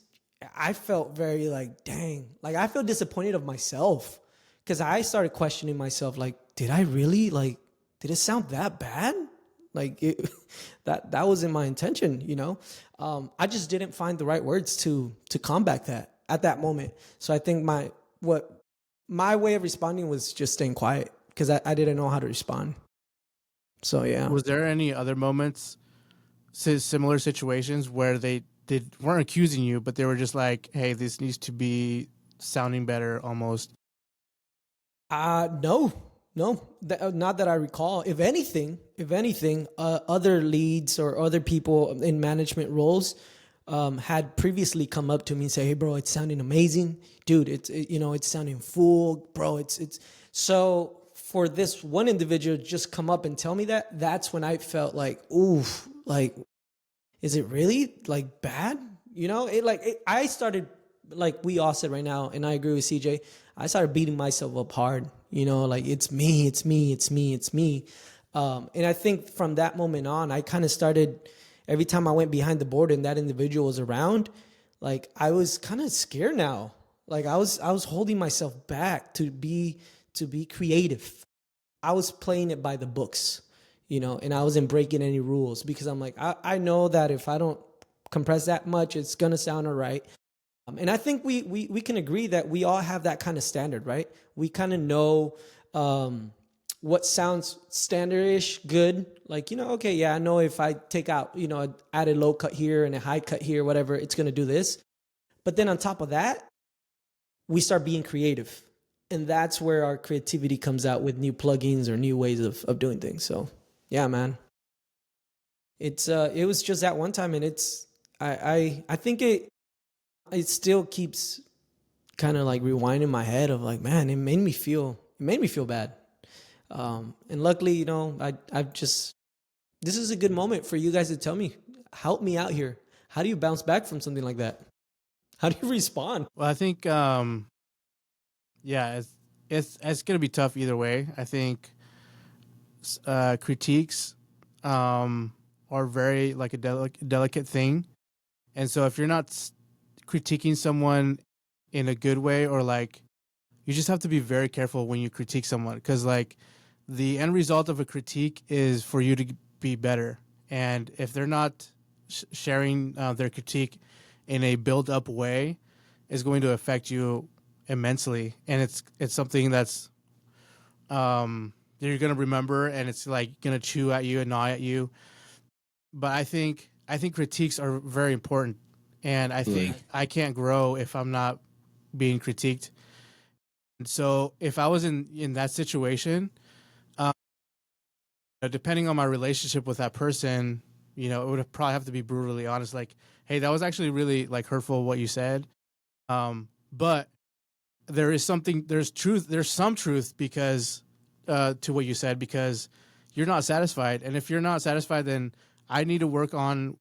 I felt very like, dang, like I feel disappointed of myself because I started questioning myself, like, did I really like, did it sound that bad? Like it, that wasn't my intention, you know. I just didn't find the right words to combat that at that moment. So I think my way of responding was just staying quiet because I didn't know how to respond. So yeah. Was there any other moments, similar situations where they weren't accusing you, but they were just like, "Hey, this needs to be sounding better," almost? No, not that I recall. If anything, other leads or other people in management roles had previously come up to me and say, "Hey, bro, it's sounding amazing, dude. It's sounding full, bro. It's." So for this one individual to just come up and tell me that, that's when I felt like, oof, like, is it really like bad? You know, I started, like we all said right now, and I agree with CJ. I started beating myself up hard, you know, like it's me. And I think from that moment on, I kind of started, every time I went behind the board and that individual was around, like I was kind of scared now. Like I was holding myself back to be creative. I was playing it by the books, you know, and I wasn't breaking any rules because I'm like, I know that if I don't compress that much, it's going to sound all right. And I think we can agree that we all have that kind of standard, right? We kind of know what sounds standardish, good. Like, you know, okay, yeah, I know if I take out, you know, add a low cut here and a high cut here, whatever, it's going to do this. But then on top of that, we start being creative. And that's where our creativity comes out with new plugins or new ways of doing things. So, yeah, man. It was just that one time, and I think it still keeps kind of like rewinding my head of like, man, it made me feel bad. And luckily, you know, this is a good moment for you guys to tell me, help me out here. How do you bounce back from something like that? How do you respond? Well, I think, yeah, it's going to be tough either way. I think critiques are very like a delicate thing. And so if you're not critiquing someone in a good way, or like, you just have to be very careful when you critique someone, because like the end result of a critique is for you to be better. And if they're not sharing their critique in a build-up way, is going to affect you immensely. And it's something that's that you're going to remember, and it's like going to chew at you and gnaw at you. But I think critiques are very important. And I think I can't grow if I'm not being critiqued. And so if I was in that situation, depending on my relationship with that person, you know, it would probably have to be brutally honest. Like, hey, that was actually really like hurtful what you said. But there's some truth because to what you said, because you're not satisfied. And if you're not satisfied, then I need to work on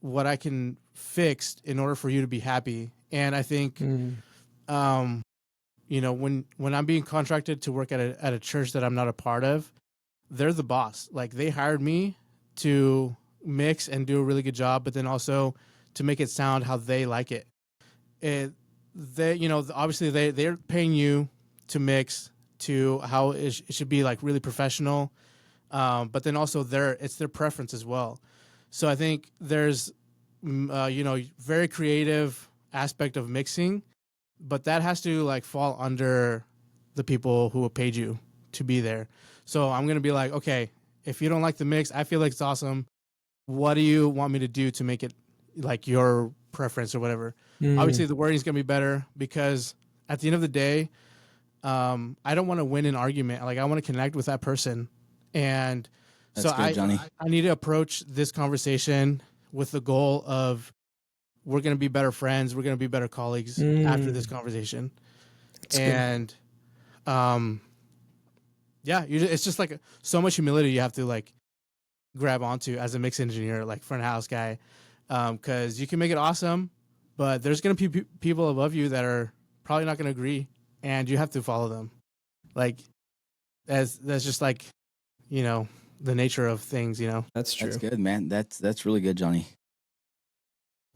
what I can fix in order for you to be happy. And I think, you know, when I'm being contracted to work at a church that I'm not a part of, they're the boss. Like, they hired me to mix and do a really good job, but then also to make it sound how they like it. They, you know, obviously they're paying you to mix to how it should be, like really professional. But then also it's their preference as well. So I think there's, you know, very creative aspect of mixing, but that has to like fall under the people who have paid you to be there. So I'm going to be like, okay, if you don't like the mix, I feel like it's awesome. What do you want me to do to make it like your preference or whatever? Obviously the wording is going to be better, because at the end of the day, I don't want to win an argument. Like, I want to connect with that person. And That's so good, Johnny. I need to approach this conversation with the goal of, we're going to be better friends. We're going to be better colleagues after this conversation. That's and, yeah, it's just like so much humility you have to like grab onto as a mix engineer, like front of house guy. 'Cause you can make it awesome, but there's going to be people above you that are probably not going to agree, and you have to follow them. Like, that's just like, the nature of things, That's true. That's good, man. That's really good, Johnny.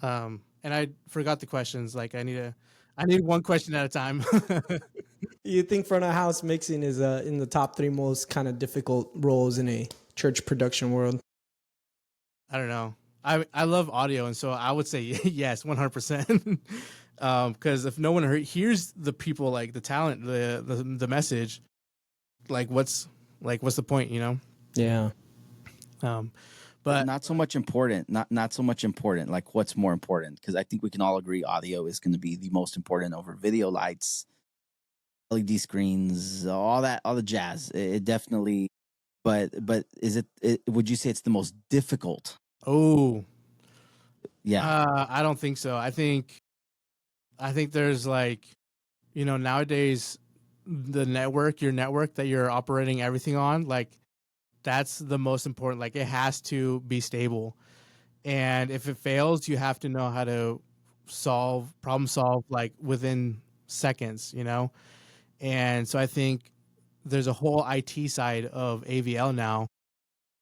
And I forgot the questions. Like, I need one question at a time. You think front of house mixing is in the top 3 most kind of difficult roles in a church production world? I don't know. I love audio, and so I would say yes, 100%. Because if no one hears the people, like the talent, the message, like what's the point, Yeah. But not so much important. Not so much important. Like, what's more important? Because I think we can all agree audio is going to be the most important over video, lights, LED screens, all the jazz. It definitely. But is it? Would you say it's the most difficult? Oh, yeah. I don't think so. I think there's like, nowadays your network that you're operating everything on, like that's the most important. Like, it has to be stable. And if it fails, you have to know how to problem solve like within seconds, And so I think there's a whole IT side of AVL now,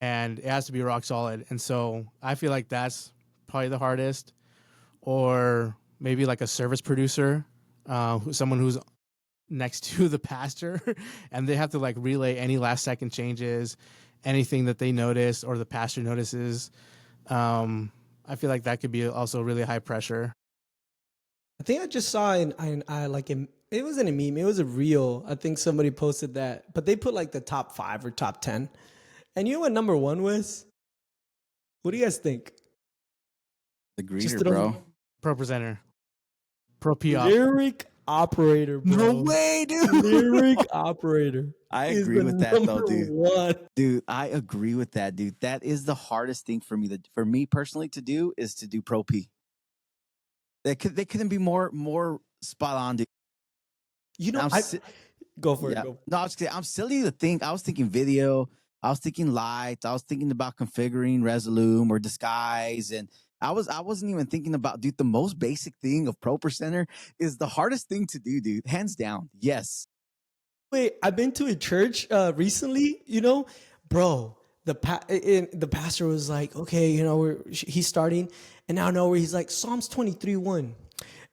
and it has to be rock solid. And so I feel like that's probably the hardest. Or maybe like a service producer, someone who's next to the pastor, and they have to like relay any last second changes, anything that they notice or the pastor notices. I feel like that could be also really high pressure. I think I just saw it wasn't a meme, it was a reel. I think somebody posted that, but they put like the top 5 or top 10. And you know what number 1 was? What do you guys think? The greeter, bro. Pro presenter. Pro PR. Lyric operator, bro. No way, dude. Lyric operator. I agree with that though, dude. One. Dude, I agree with that, dude. That is the hardest thing for me personally to do, is to do Pro P. They couldn't be more spot on, dude. Go for it. Yeah. Go. No, I'm silly to think. I was thinking video. I was thinking lights. I was thinking about configuring Resolume or Disguise, and I wasn't even thinking about, dude, the most basic thing of Pro Presenter is the hardest thing to do, dude. Hands down. Yes. Wait, I've been to a church recently, bro. The pastor was like, okay, he's starting, and now where he's like Psalms 23:1,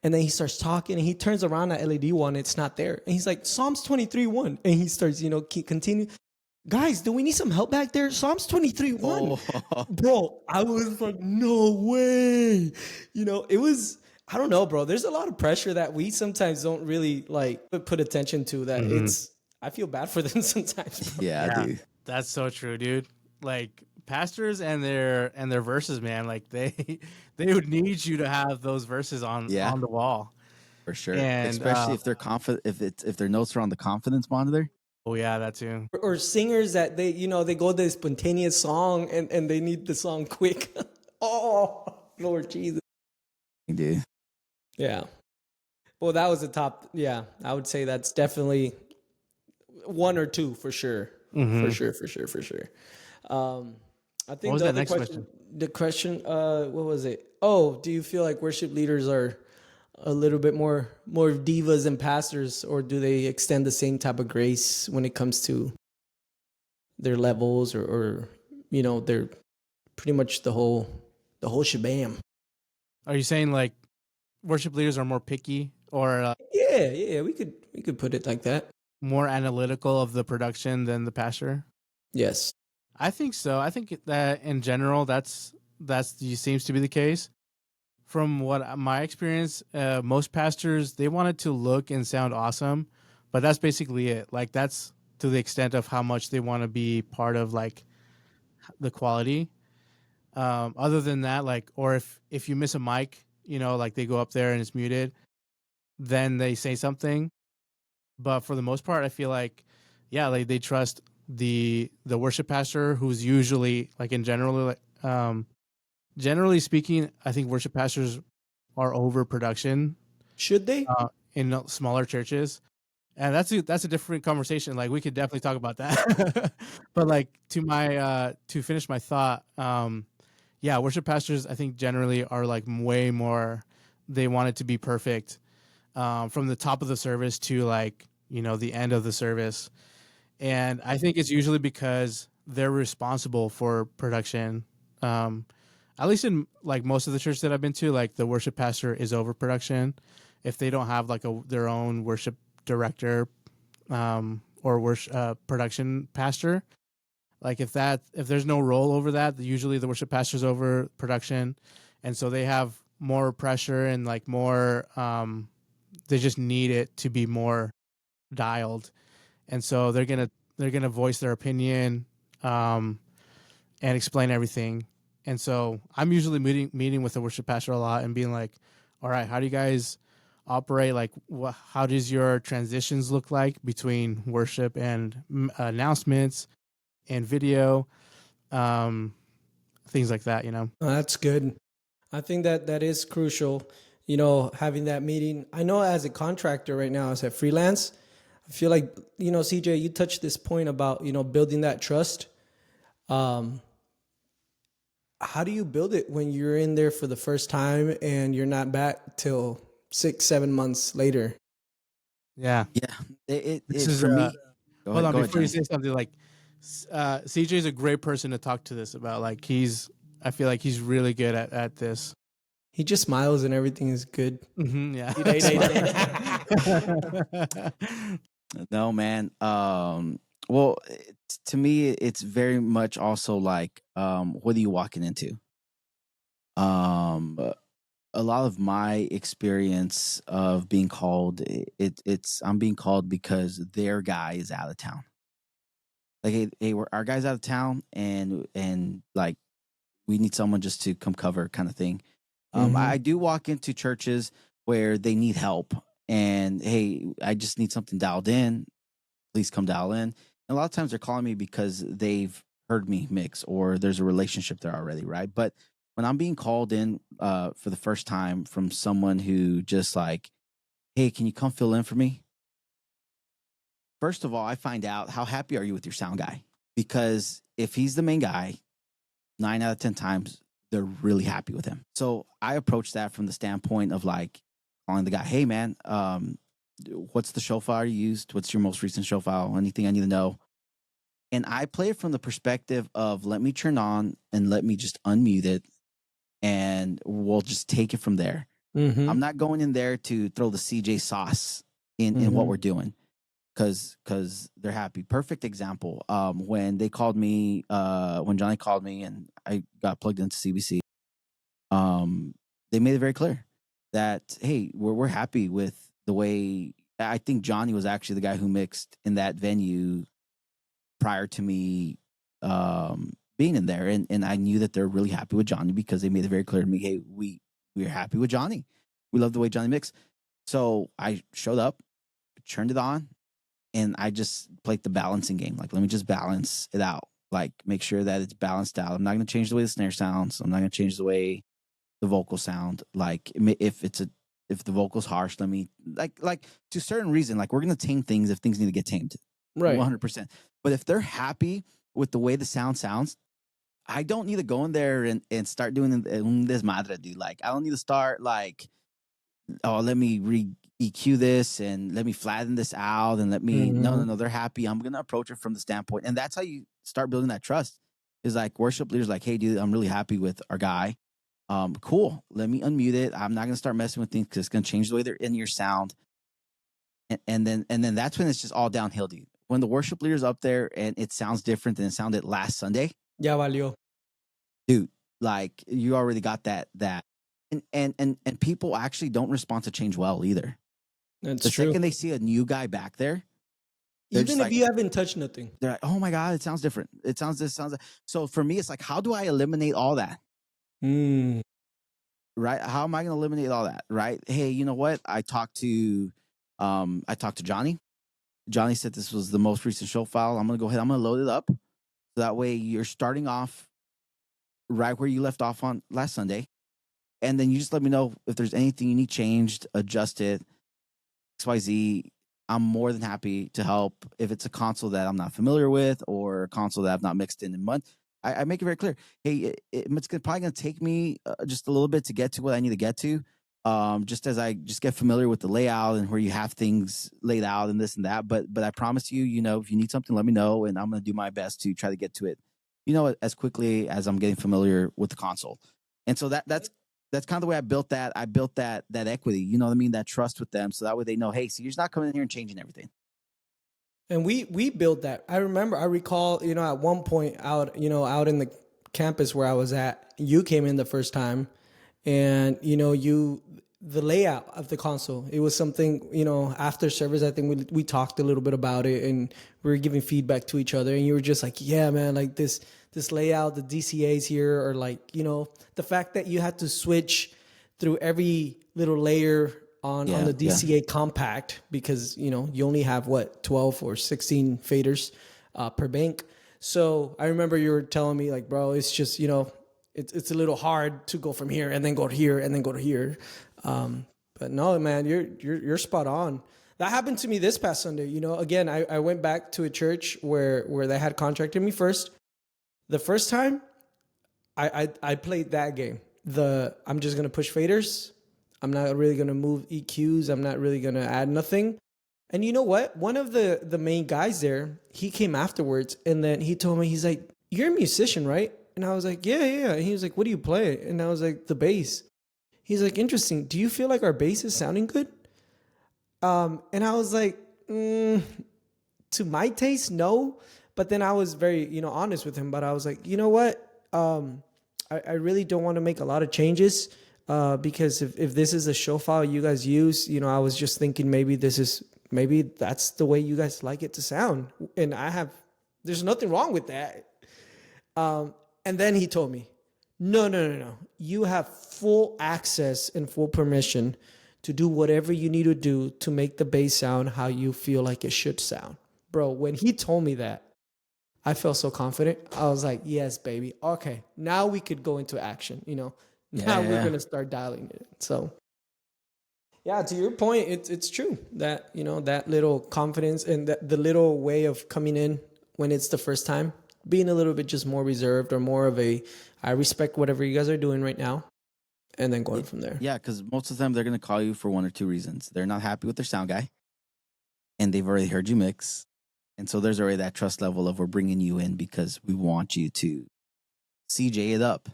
and then he starts talking, and he turns around at LED one, it's not there, and he's like Psalms 23:1, and he starts, continue. Guys, do we need some help back there? Psalms 23:1. Oh. Bro, I was like, no way. It was, I don't know, bro. There's a lot of pressure that we sometimes don't really like put attention to, that I feel bad for them sometimes, bro. Yeah, dude. That's so true, dude. Like, pastors and their verses, man, like they would need you to have those verses on the wall. For sure. And especially if they're confident, if their notes are on the confidence monitor. Oh yeah, that too. Or singers that they go this spontaneous song and they need the song quick. Oh, Lord Jesus. Dude. Yeah. Well, that was the top. Yeah, I would say that's definitely 1 or 2 for sure. For sure. I think what was the that other next question? The question, what was it? Oh, do you feel like worship leaders are a little bit more divas than pastors, or do they extend the same type of grace when it comes to their levels, or they're pretty much the whole shabam? Are you saying like worship leaders are more picky, or Yeah, we could put it like that. more analytical of the production than the pastor? Yes. I think so. I think that in general, that's seems to be the case. From what my experience, most pastors, they want it to look and sound awesome, but that's basically it. Like, that's to the extent of how much they want to be part of like the quality. Other than that, like, or if you miss a mic, like they go up there and it's muted, then they say something. But for the most part, I feel like, yeah, like they trust the worship pastor, who's usually like, in general, generally speaking, I think worship pastors are overproduction. Should they? In smaller churches, and that's a different conversation. Like, we could definitely talk about that. But like, to finish my thought, yeah, worship pastors, I think, generally are like way more they want it to be perfect from the top of the service to like, the end of the service. And I think it's usually because they're responsible for production. At least in like most of the churches that I've been to, like the worship pastor is over production. If they don't have like their own worship director or worship production pastor, like if there's no role over that, usually the worship pastor's over production, and so they have more pressure and like more. They just need it to be more dialed, and so they're gonna voice their opinion and explain everything. And so I'm usually meeting with the worship pastor a lot and being like, all right, how do you guys operate? Like, how does your transitions look like between worship and announcements and video, things like that, Oh, that's good. I think that is crucial, having that meeting. I know as a contractor right now, as a freelance, I feel like, CJ, you touched this point about, building that trust. How do you build it when you're in there for the first time and you're not back till 6-7 months later? Yeah. This is for me. Hold on, before you say something, like CJ is a great person to talk to this about. Like I feel like he's really good at this. He just smiles and everything is good. Mm-hmm, yeah. No, man. Well, to me, it's very much also like, what are you walking into? A lot of my experience of being called, I'm being called because their guy is out of town. Like, hey, our guy's out of town, and like, we need someone just to come cover, kind of thing. I do walk into churches where they need help, and hey, I just need something dialed in. Please come dial in. And a lot of times they're calling me because they've heard me mix, or there's a relationship there already, right? But when I'm being called in for the first time from someone who just like, hey, can you come fill in for me? First of all, I find out, how happy are you with your sound guy? Because if he's the main guy, 9 out of 10 times, they're really happy with him. So I approach that from the standpoint of like calling the guy, hey man, what's the shofar you used? What's your most recent shofar? Anything I need to know? And I play it from the perspective of, let me turn on and let me just unmute it, and we'll just take it from there. I'm not going in there to throw the CJ sauce in what we're doing, because they're happy. Perfect example. When they called me, when Jonny called me and I got plugged into CBC, they made it very clear that, hey, we're happy with the way. I think Jonny was actually the guy who mixed in that venue prior to me being in there, and I knew that they're really happy with Jonny because they made it very clear to me, hey, we're happy with Jonny. We love the way Jonny mixed. So I showed up, turned it on, and I just played the balancing game. Like, let me just balance it out. Like, make sure that it's balanced out. I'm not going to change the way the snare sounds. I'm not going to change the way the vocals sound. Like, if the vocal's harsh, let me like to a certain reason. Like, we're going to tame things if things need to get tamed. Right. 100%. But if they're happy with the way the sound sounds, I don't need to go in there and start doing this madre, dude. Like, I don't need to start like, oh, let me EQ this and let me flatten this out and let me no, they're happy. I'm gonna approach it from the standpoint, and that's how you start building that trust. Is like, worship leaders like, hey, dude, I'm really happy with our guy. Cool. Let me unmute it. I'm not gonna start messing with things because it's gonna change the way they're in your sound. And then that's when it's just all downhill, dude. When the worship leader's up there and it sounds different than it sounded last Sunday, ya valió, dude. Like, you already got that. And people actually don't respond to change well either. That's the true. second they see a new guy back there, even if you haven't touched nothing, they're like, oh my God, it sounds different. It sounds this, sounds that. So for me, it's like, how do I eliminate all that? Right? How am I going to eliminate all that? Right? Hey, you know what? I talked to Jonny. Jonny said this was the most recent show file. I'm going to go ahead. I'm going to load it up. So that way you're starting off right where you left off on last Sunday. And then you just let me know if there's anything you need changed, adjusted, XYZ. I'm more than happy to help. If it's a console that I'm not familiar with or a console that I've not mixed in months, I make it very clear. Hey, it's probably going to take me just a little bit to get to what I need to get to. just as I just get familiar with the layout and where you have things laid out and this and that. But I promise you, if you need something, let me know, and I'm going to do my best to try to get to it, as quickly as I'm getting familiar with the console. And so that's kind of the way I built that. I built that equity, you know what I mean, that trust with them, so that way they know, hey, so you're just not coming in here and changing everything. And we built that. I recall, at one point out in the campus where I was at, you came in the first time, and the layout of the console, it was something, after service, I think we talked a little bit about it, and we were giving feedback to each other, and you were just like, yeah, man, like this layout, the DCAs here, or like, the fact that you had to switch through every little layer on the DCA compact, because you only have 12 or 16 faders per bank. So I remember you were telling me, like, bro, it's just it's a little hard to go from here and then go to here and then go to here. But no, man, you're spot on. That happened to me this past Sunday. Again, I went back to a church where they had contracted me first. The first time I played that game. I'm just gonna push faders. I'm not really going to move EQs. I'm not really going to add nothing. And you know what? One of the main guys there, he came afterwards, and then he told me, he's like, you're a musician, right? And I was like, yeah. And he was like, what do you play? And I was like, the bass. He's like, interesting. Do you feel like our bass is sounding good? And I was like, to my taste, no. But then I was very, honest with him. But I was like, you know what? I really don't want to make a lot of changes. Because if this is a show file you guys use, I was just thinking maybe that's the way you guys like it to sound. And there's nothing wrong with that. And then he told me, no. You have full access and full permission to do whatever you need to do to make the bass sound how you feel like it should sound. Bro, when he told me that, I felt so confident. I was like, yes, baby. Okay, now we could go into action, Now we're going to start dialing it. So, yeah, to your point, it's true that, that little confidence and the little way of coming in when it's the first time, being a little bit just more reserved or more of I respect whatever you guys are doing right now, and then going from there. Yeah, because most of the time they're going to call you for one or two reasons. They're not happy with their sound guy, and they've already heard you mix. And so there's already that trust level of we're bringing you in because we want you to CJ it up.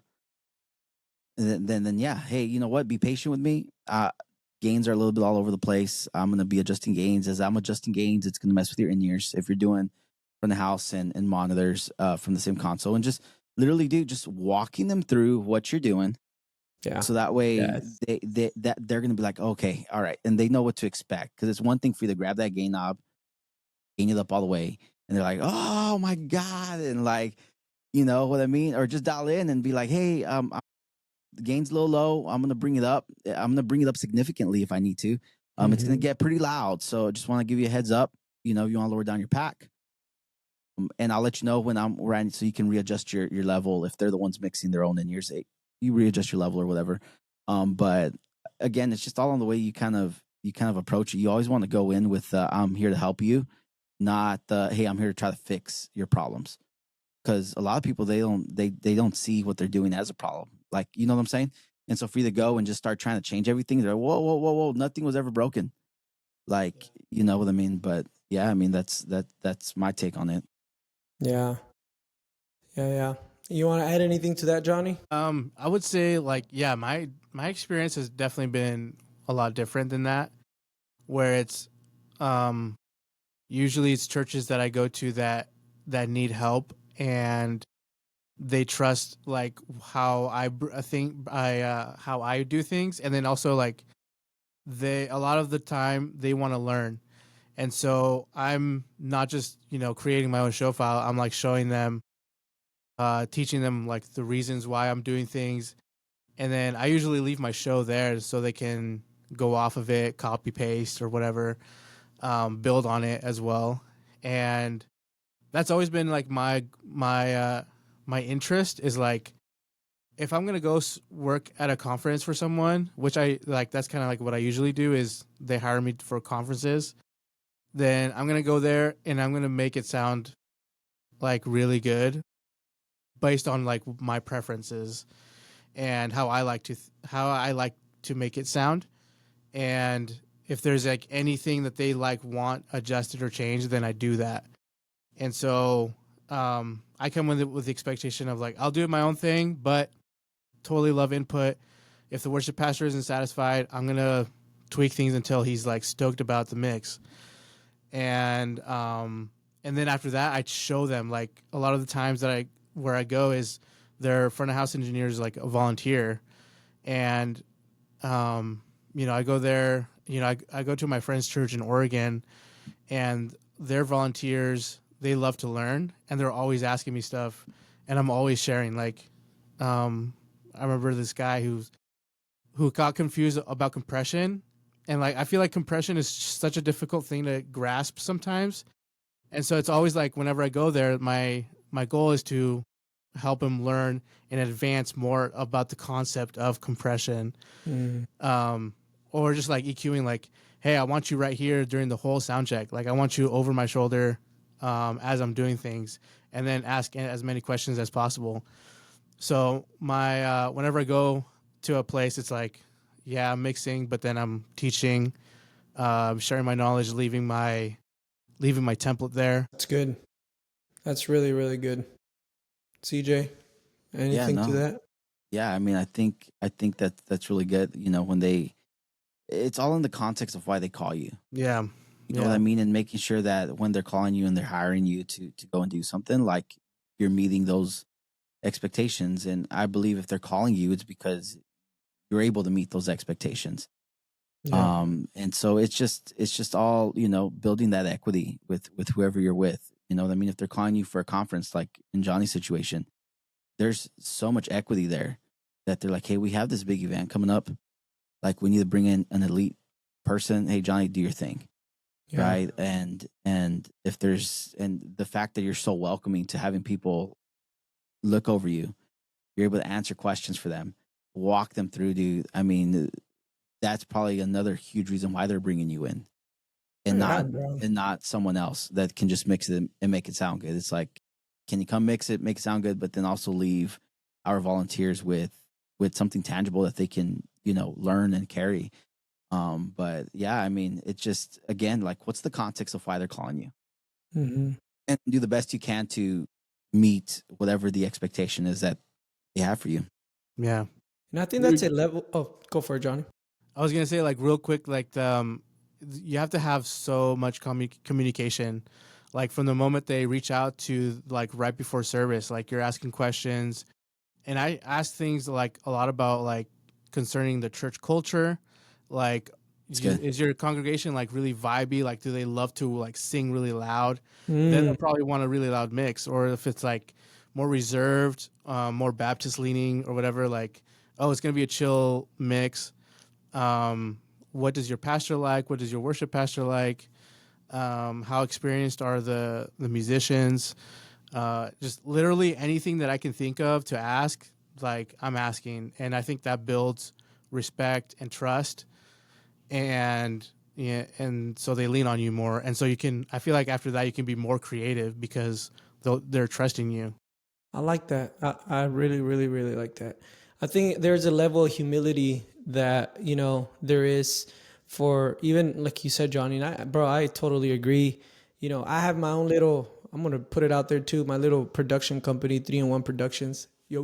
And then yeah, hey, you know what? Be patient with me. Gains are a little bit all over the place. I'm going to be adjusting gains. As I'm adjusting gains, it's going to mess with your in-ears if you're doing from the house and monitors from the same console. And just literally just walking them through what you're doing. Yeah. So that way they're going to be like, okay, all right. And they know what to expect. Because it's one thing for you to grab that gain knob, gain it up all the way. And they're like, oh my God. And like, you know what I mean? Or just dial in and be like, hey, the gain's a little low. I'm going to bring it up. I'm going to bring it up significantly if I need to. It's going to get pretty loud. So just want to give you a heads up. You want to lower down your pack. And I'll let you know when I'm right, so you can readjust your level. If they're the ones mixing their own in-ears, you readjust your level or whatever. But again, it's just all on the way you kind of approach it. You always want to go in with I'm here to help you, not hey, I'm here to try to fix your problems. Because a lot of people they don't see what they're doing as a problem. Like, you know what I'm saying? And so for you to go and just start trying to change everything, they're like, whoa, nothing was ever broken. Like, you know what I mean? But yeah, I mean that's my take on it. Yeah. You want to add anything to that, Johnny? I would say my experience has definitely been a lot different than that, where it's usually it's churches that I go to that need help, and they trust like how I how I do things, and then also like a lot of the time they want to learn. And so I'm not just, creating my own show file. I'm like showing them, teaching them like the reasons why I'm doing things. And then I usually leave my show there so they can go off of it, copy paste or whatever, build on it as well. And that's always been like my interest is like, if I'm going to go work at a conference for someone, which I like, that's kind of like what I usually do is they hire me for conferences. Then I'm going to go there and I'm going to make it sound like really good based on like my preferences and how I like to make it sound. And if there's like anything that they like want adjusted or changed, then I do that. And so I come with the expectation of like, I'll do my own thing, but totally love input. If the worship pastor isn't satisfied, I'm going to tweak things until he's like stoked about the mix. And then after that, I show them. Like a lot of the times that where I go is their front of house engineer is like a volunteer. And, I go there, I go to my friend's church in Oregon, and their volunteers, they love to learn, and they're always asking me stuff, and I'm always sharing. Like, I remember this guy who got confused about compression, and like I feel like compression is such a difficult thing to grasp sometimes, and so it's always like whenever I go there, my goal is to help him learn and advance more about the concept of compression, or just like EQing. Like, hey, I want you right here during the whole sound check. Like, I want you over my shoulder as I'm doing things, and then ask as many questions as possible. So my whenever I go to a place, it's like, yeah, I'm mixing, but then I'm teaching, sharing my knowledge, leaving my template there. That's good. That's really, really good. CJ, anything to that? Yeah, I mean, I think that's really good. It's all in the context of why they call you. Yeah. You know what I mean? And making sure that when they're calling you and they're hiring you to go and do something, like you're meeting those expectations. And I believe if they're calling you, it's because you're able to meet those expectations. Yeah. And so it's just all, building that equity with whoever you're with. You know what I mean? If they're calling you for a conference, like in Johnny's situation, there's so much equity there that they're like, hey, we have this big event coming up. Like, we need to bring in an elite person. Hey, Johnny, do your thing. Yeah. Right. And if the fact that you're so welcoming to having people look over you, you're able to answer questions for them, walk them through, dude. I mean, that's probably another huge reason why they're bringing you in, and not someone else that can just mix it and make it sound good. It's like, can you come mix it, make it sound good, but then also leave our volunteers with something tangible that they can, learn and carry. But yeah, I mean, it's just, again, like, what's the context of why they're calling you, and do the best you can to meet whatever the expectation is that they have for you. Yeah. And I think that's a level. Oh, go for it, Johnny. I was going to say, like, real quick, like, you have to have so much communication, like from the moment they reach out to like right before service, like you're asking questions. And I ask things like a lot about like concerning the church culture. Like, is your congregation like really vibey? Like, do they love to like sing really loud? Then they'll probably want a really loud mix. Or if it's like more reserved, more Baptist leaning or whatever, like, oh, it's going to be a chill mix. What does your pastor like? What does your worship pastor like? How experienced are the musicians? Just literally anything that I can think of to ask, like, I'm asking. And I think that builds respect and trust. And so they lean on you more. And so I feel like after that, you can be more creative because they're trusting you. I like that. I really, really, really like that. I think there's a level of humility that, there is for, even like you said, Johnny, and I totally agree. I have my own little, I'm going to put it out there too, my little production company, 3-in-1 Productions. Yo.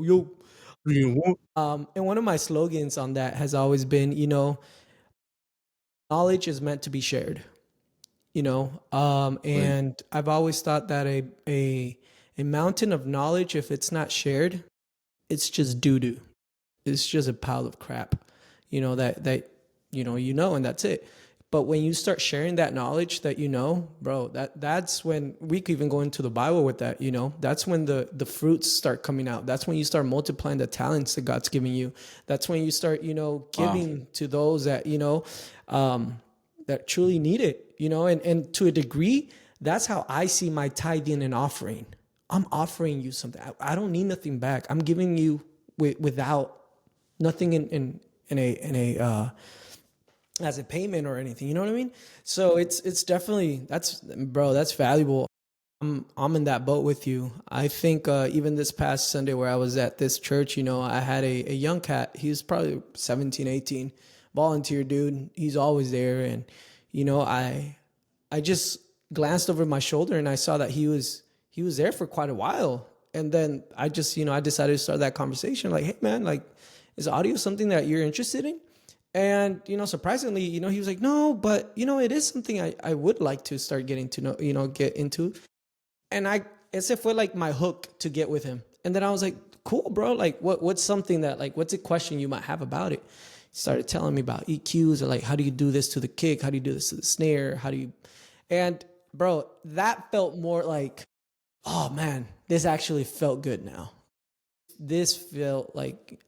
3-in-1. And one of my slogans on that has always been, knowledge is meant to be shared, and I've always thought that a mountain of knowledge, if it's not shared, it's just doo-doo. It's just a pile of crap, that and that's it. But when you start sharing that knowledge that bro, that's when we could even go into the Bible with that, that's when the fruits start coming out. That's when you start multiplying the talents that God's giving you. That's when you start, giving to those that, that truly need it, and to a degree, that's how I see my tithing and offering. I'm offering you something. I don't need nothing back. I'm giving you without nothing in a as a payment or anything. You know what I mean? So it's definitely, that's valuable. I'm in that boat with you. I think even this past Sunday where I was at this church, I had a young cat. He was probably 17, 18, volunteer dude. He's always there. And, I just glanced over my shoulder and I saw that he was there for quite a while. And then I just, I decided to start that conversation like, hey man, like, is audio something that you're interested in? And, surprisingly, he was like, no, but, it is something I would like to start getting to know, get into. And ese fue like my hook to get with him. And then I was like, cool, bro. Like, what's something that, like, what's a question you might have about it? He started telling me about EQs or like, how do you do this to the kick? How do you do this to the snare? And bro, that felt more like, oh man, this actually felt good now. This felt like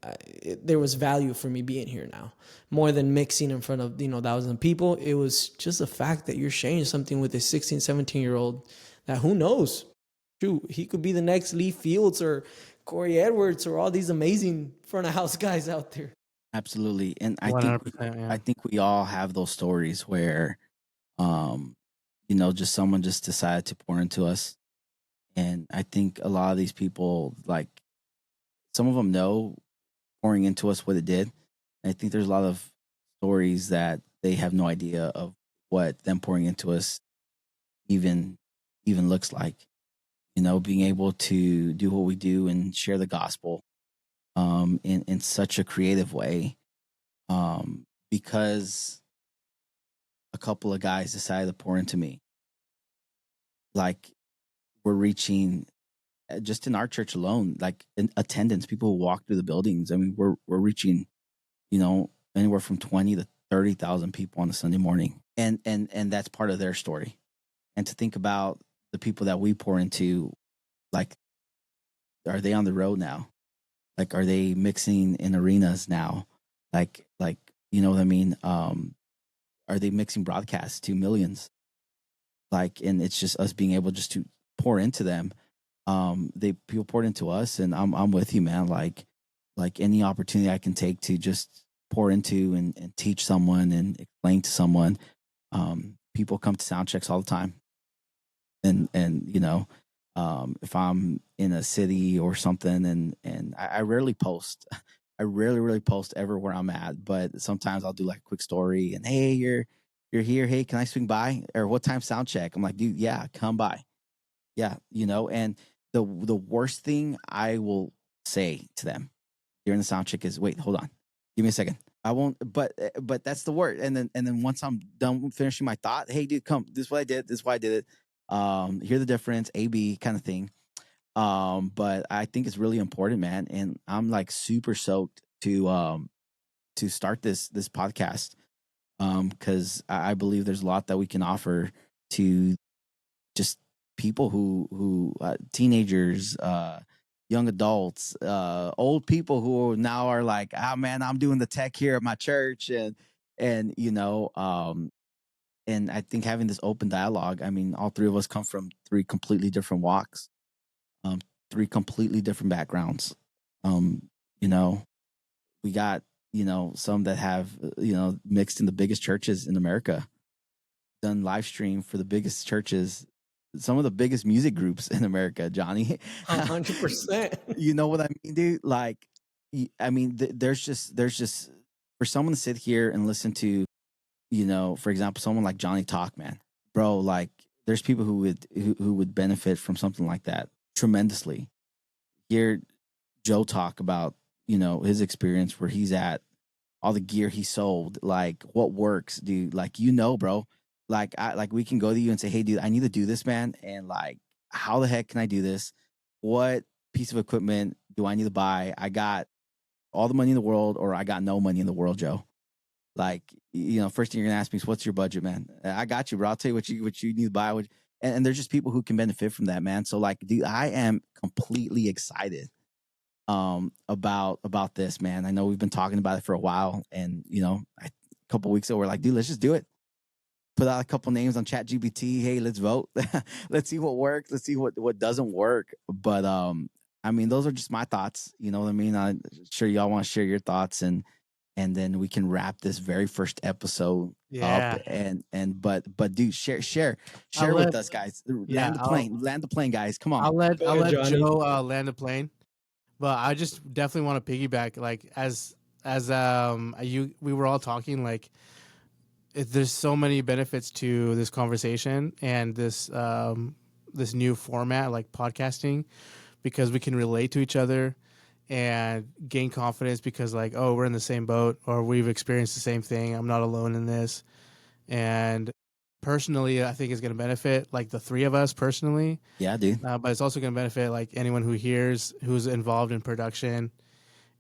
there was value for me being here now, more than mixing in front of, thousands of people. It was just the fact that you're sharing something with a 16, 17-year-old that who knows, shoot, he could be the next Lee Fields or Corey Edwards or all these amazing front of house guys out there. Absolutely. And I 100%, yeah. think we all have those stories where, just someone just decided to pour into us. And I think a lot of these people, like, some of them know pouring into us what it did. And I think there's a lot of stories that they have no idea of what them pouring into us even looks like. Being able to do what we do and share the gospel in such a creative way, because a couple of guys decided to pour into me. Like, we're reaching, just in our church alone, like in attendance, people who walk through the buildings. I mean, we're reaching, anywhere from 20 to 30,000 people on a Sunday morning, and that's part of their story. And to think about the people that we pour into, like, are they on the road now? Like, are they mixing in arenas now? Like, you know what I mean? Are they mixing broadcasts to millions? Like, and it's just us being able just to pour into them. People poured into us, and I'm with you, man. Like any opportunity I can take to just pour into and teach someone and explain to someone. People come to sound checks all the time, and if I'm in a city or something, and I rarely post. I rarely post ever where I'm at, but sometimes I'll do like a quick story and, hey, you're here. Hey, can I swing by? Or what time sound check? I'm like, dude, yeah, come by. Yeah, and the worst thing I will say to them during the sound check is, wait, hold on, give me a second. I won't, but that's the word. And then once I'm done finishing my thought, hey, dude, come. This is what I did. This is why I did it. Hear the difference, A/B kind of thing. But I think it's really important, man. And I'm like super stoked to start this podcast, because I believe there's a lot that we can offer to just people who teenagers, young adults, old people who now are like, man, I'm doing the tech here at my church, and and I think having this open dialogue. I mean, all three of us come from three completely different walks, three completely different backgrounds. We got some that have mixed in the biggest churches in America, done live stream for the biggest churches, some of the biggest music groups in America, Johnny. 100%. You know what I mean, dude? Like, I mean, there's just for someone to sit here and listen to, for example, someone like Johnny talk, man, bro. Like, there's people who would benefit from something like that tremendously. Hear Joe talk about his experience where he's at, all the gear he sold, like what works, dude. Like, bro. Like, we can go to you and say, hey, dude, I need to do this, man. And like, how the heck can I do this? What piece of equipment do I need to buy? I got all the money in the world, or I got no money in the world, Joe. Like, first thing you're gonna ask me is, what's your budget, man? I got you, bro. I'll tell you what you need to buy. And there's just people who can benefit from that, man. So like, dude, I am completely excited about this, man. I know we've been talking about it for a while, and a couple weeks ago we're like, dude, let's just do it. Put out a couple names on ChatGPT. Hey, let's vote. Let's see what works. Let's see what doesn't work. But I mean, those are just my thoughts. You know what I mean? I'm sure y'all want to share your thoughts, and and then we can wrap this very first episode Yeah. up. But dude, share I'll with let us, guys. yeah, Land the plane, guys. Come on. Go I'll ahead, let Johnny. Joe land the plane. But I just definitely want to piggyback, like as we were all talking, like there's so many benefits to this conversation and this new format like podcasting, because we can relate to each other and gain confidence because like, oh, we're in the same boat or we've experienced the same thing. I'm not alone in this. And personally, I think it's going to benefit like the three of us personally. Yeah, dude. But it's also going to benefit like anyone who hears, who's involved in production.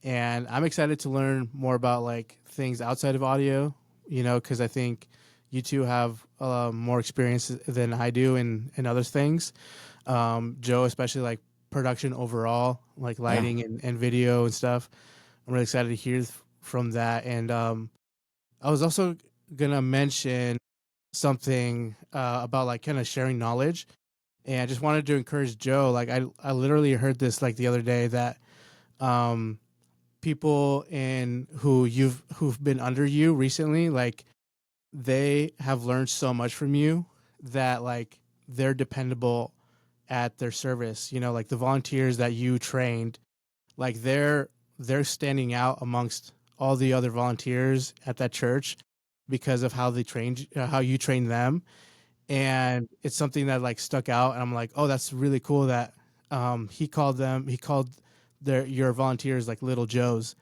And I'm excited to learn more about like things outside of audio, you know, because I think you two have more experience than I do in other things. Joe, especially like production overall, like lighting and video and stuff. I'm really excited to hear from that. And I was also going to mention something about like kind of sharing knowledge. And I just wanted to encourage Joe. Like I literally heard this like the other day that people who've been under you recently, like they have learned so much from you that like they're dependable at their service. You know, like the volunteers that you trained, like they're standing out amongst all the other volunteers at that church because of how they trained, how you trained them. And it's something that like stuck out, and I'm like, oh, that's really cool that he called your volunteers like little Joes,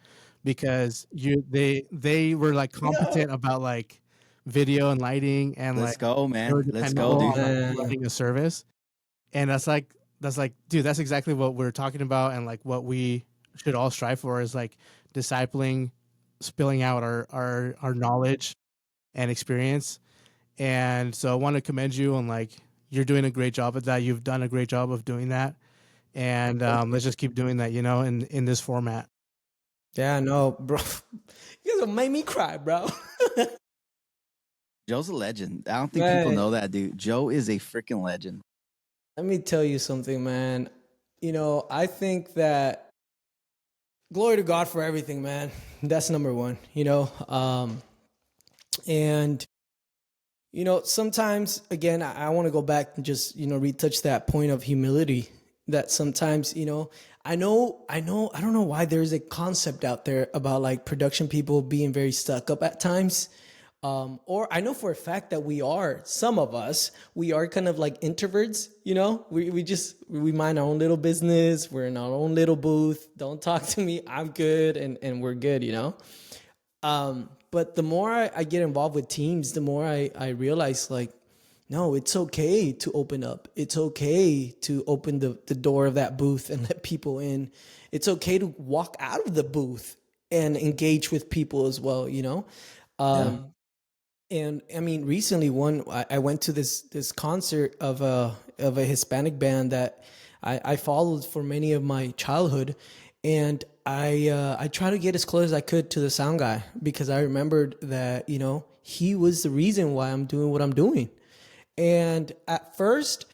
because they were like competent about like video and lighting, and Let's like go, they were man. Let's go, dependable on dude. like, running a service. And that's like dude, that's exactly what we're talking about, and like what we should all strive for is like discipling, spilling out our knowledge and experience. And so I want to commend you on like you're doing a great job at that. You've done a great job of doing that. And let's just keep doing that, you know, in this format. Yeah, no, bro. You guys will make me cry, bro. Joe's a legend. I don't think people know that, dude. Joe is a freaking legend. Let me tell you something, man. You know, I think that glory to God for everything, man. That's number one, you know. And you know, sometimes, again, I want to go back and just, you know, retouch that point of humility that sometimes, you know, I don't know why there's a concept out there about like production people being very stuck up at times. Or I know for a fact that some of us, we are kind of like introverts, you know, we mind our own little business. We're in our own little booth. Don't talk to me. I'm good. And we're good, you know? But the more I get involved with teams, the more I realize like, no, it's okay to open up. It's okay to open the door of that booth and let people in. It's okay to walk out of the booth and engage with people as well, you know? And I mean, recently I went to this concert of a Hispanic band that I followed for many of my childhood. And I tried to get as close as I could to the sound guy because I remembered that, you know, he was the reason why I'm doing what I'm doing. And at first,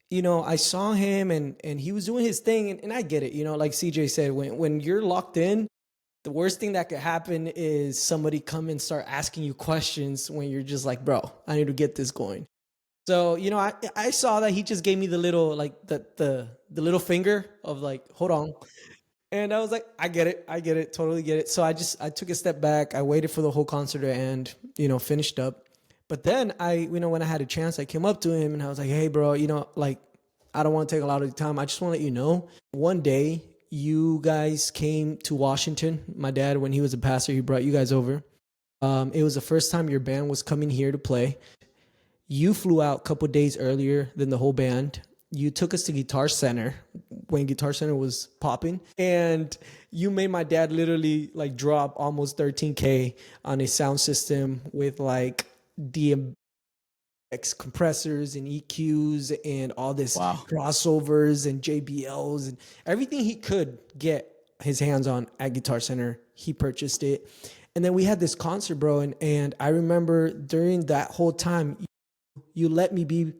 you know, I saw him and he was doing his thing, and I get it, you know, like CJ said, when you're locked in, the worst thing that could happen is somebody come and start asking you questions when you're just like, bro, I need to get this going. So, you know, I saw that he just gave me the little, like the little finger of like, hold on. And I was like, I get it, totally get it. So I took a step back. I waited for the whole concert to end, you know, finished up. But then when I had a chance, I came up to him and I was like, hey, bro, you know, like, I don't want to take a lot of time. I just want to let you know, one day you guys came to Washington. My dad, when he was a pastor, he brought you guys over. It was the first time your band was coming here to play. You flew out a couple days earlier than the whole band. You took us to Guitar Center when Guitar Center was popping, and you made my dad literally like drop almost $13,000 on a sound system with like DMX compressors and EQs and all this crossovers and JBLs and everything he could get his hands on at Guitar Center. He purchased it. And then we had this concert, bro. And I remember during that whole time, you let me be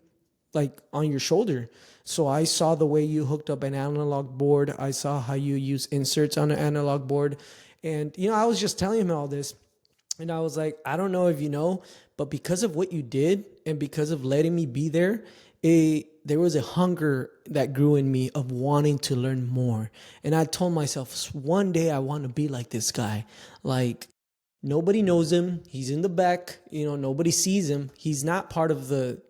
like on your shoulder. So I saw the way you hooked up an analog board. I saw how you use inserts on an analog board. And, you know, I was just telling him all this. And I was like, I don't know if you know, but because of what you did and because of letting me be there, there was a hunger that grew in me of wanting to learn more. And I told myself, one day I want to be like this guy. Like, nobody knows him. He's in the back. You know, nobody sees him. He's not part of the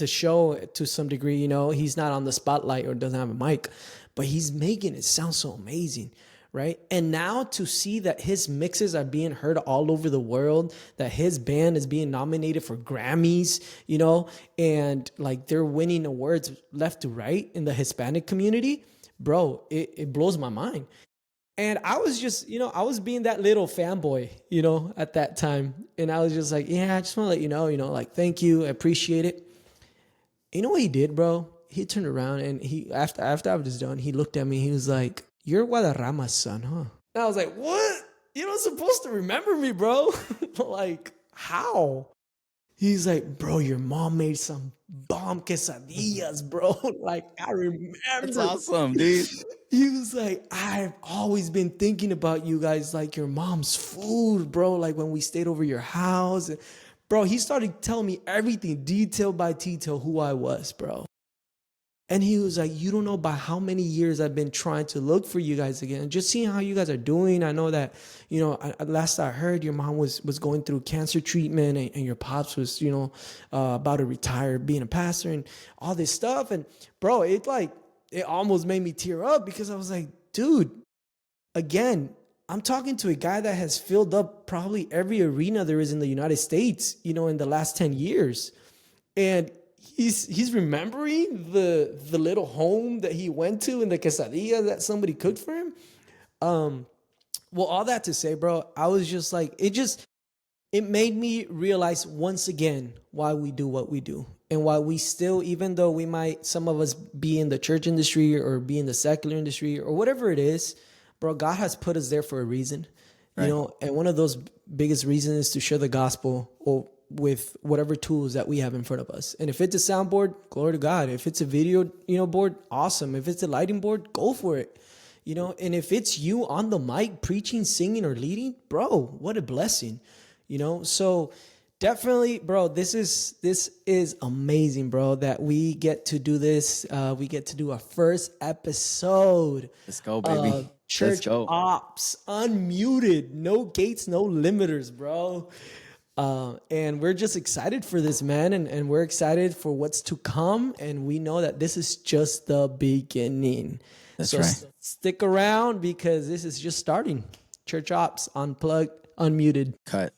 show to some degree. You know, he's not on the spotlight or doesn't have a mic, but he's making it sound so amazing, right? And now to see that his mixes are being heard all over the world, that his band is being nominated for Grammys, you know, and like they're winning awards left to right in the Hispanic community, bro, it blows my mind. And I was just, you know, I was being that little fanboy, you know, at that time. And I was just like, yeah, I just want to let you know, like, thank you. I appreciate it. You know what he did, bro? He turned around and after I was done, he looked at me. He was like, you're Guadarrama's son, huh? And I was like, what? You're not supposed to remember me, bro. Like, how? He's like, bro, your mom made some bomb quesadillas, bro. Like, I remember. That's awesome, dude. He was like, I've always been thinking about you guys, like your mom's food, bro. Like when we stayed over your house. Bro, he started telling me everything, detail by detail, who I was, bro. And he was like, you don't know by how many years I've been trying to look for you guys again. Just seeing how you guys are doing. I know that, you know, last I heard, your mom was going through cancer treatment and your pops was, you know, about to retire, being a pastor and all this stuff. And bro, it almost made me tear up because I was like, dude, again, I'm talking to a guy that has filled up probably every arena there is in the United States, you know, in the last 10 years. And he's remembering the little home that he went to and the quesadilla that somebody cooked for him. Well, all that to say, bro, I was just like, it made me realize once again why we do what we do and why we still, even though we might, some of us be in the church industry or be in the secular industry or whatever it is, bro, God has put us there for a reason, you know, and one of those biggest reasons is to share the gospel or with whatever tools that we have in front of us. And if it's a soundboard, glory to God. If it's a video, you know, board, awesome. If it's a lighting board, go for it. You know, and if it's you on the mic preaching, singing, or leading, bro, what a blessing. You know, so definitely, bro, this is amazing, bro, that we get to do this. We get to do our first episode. Let's go, baby. Church Ops, unmuted, no gates, no limiters, bro. And we're just excited for this, man. And we're excited for what's to come. And we know that this is just the beginning. That's right. Stick around because this is just starting. Church Ops, unplugged, unmuted. Cut.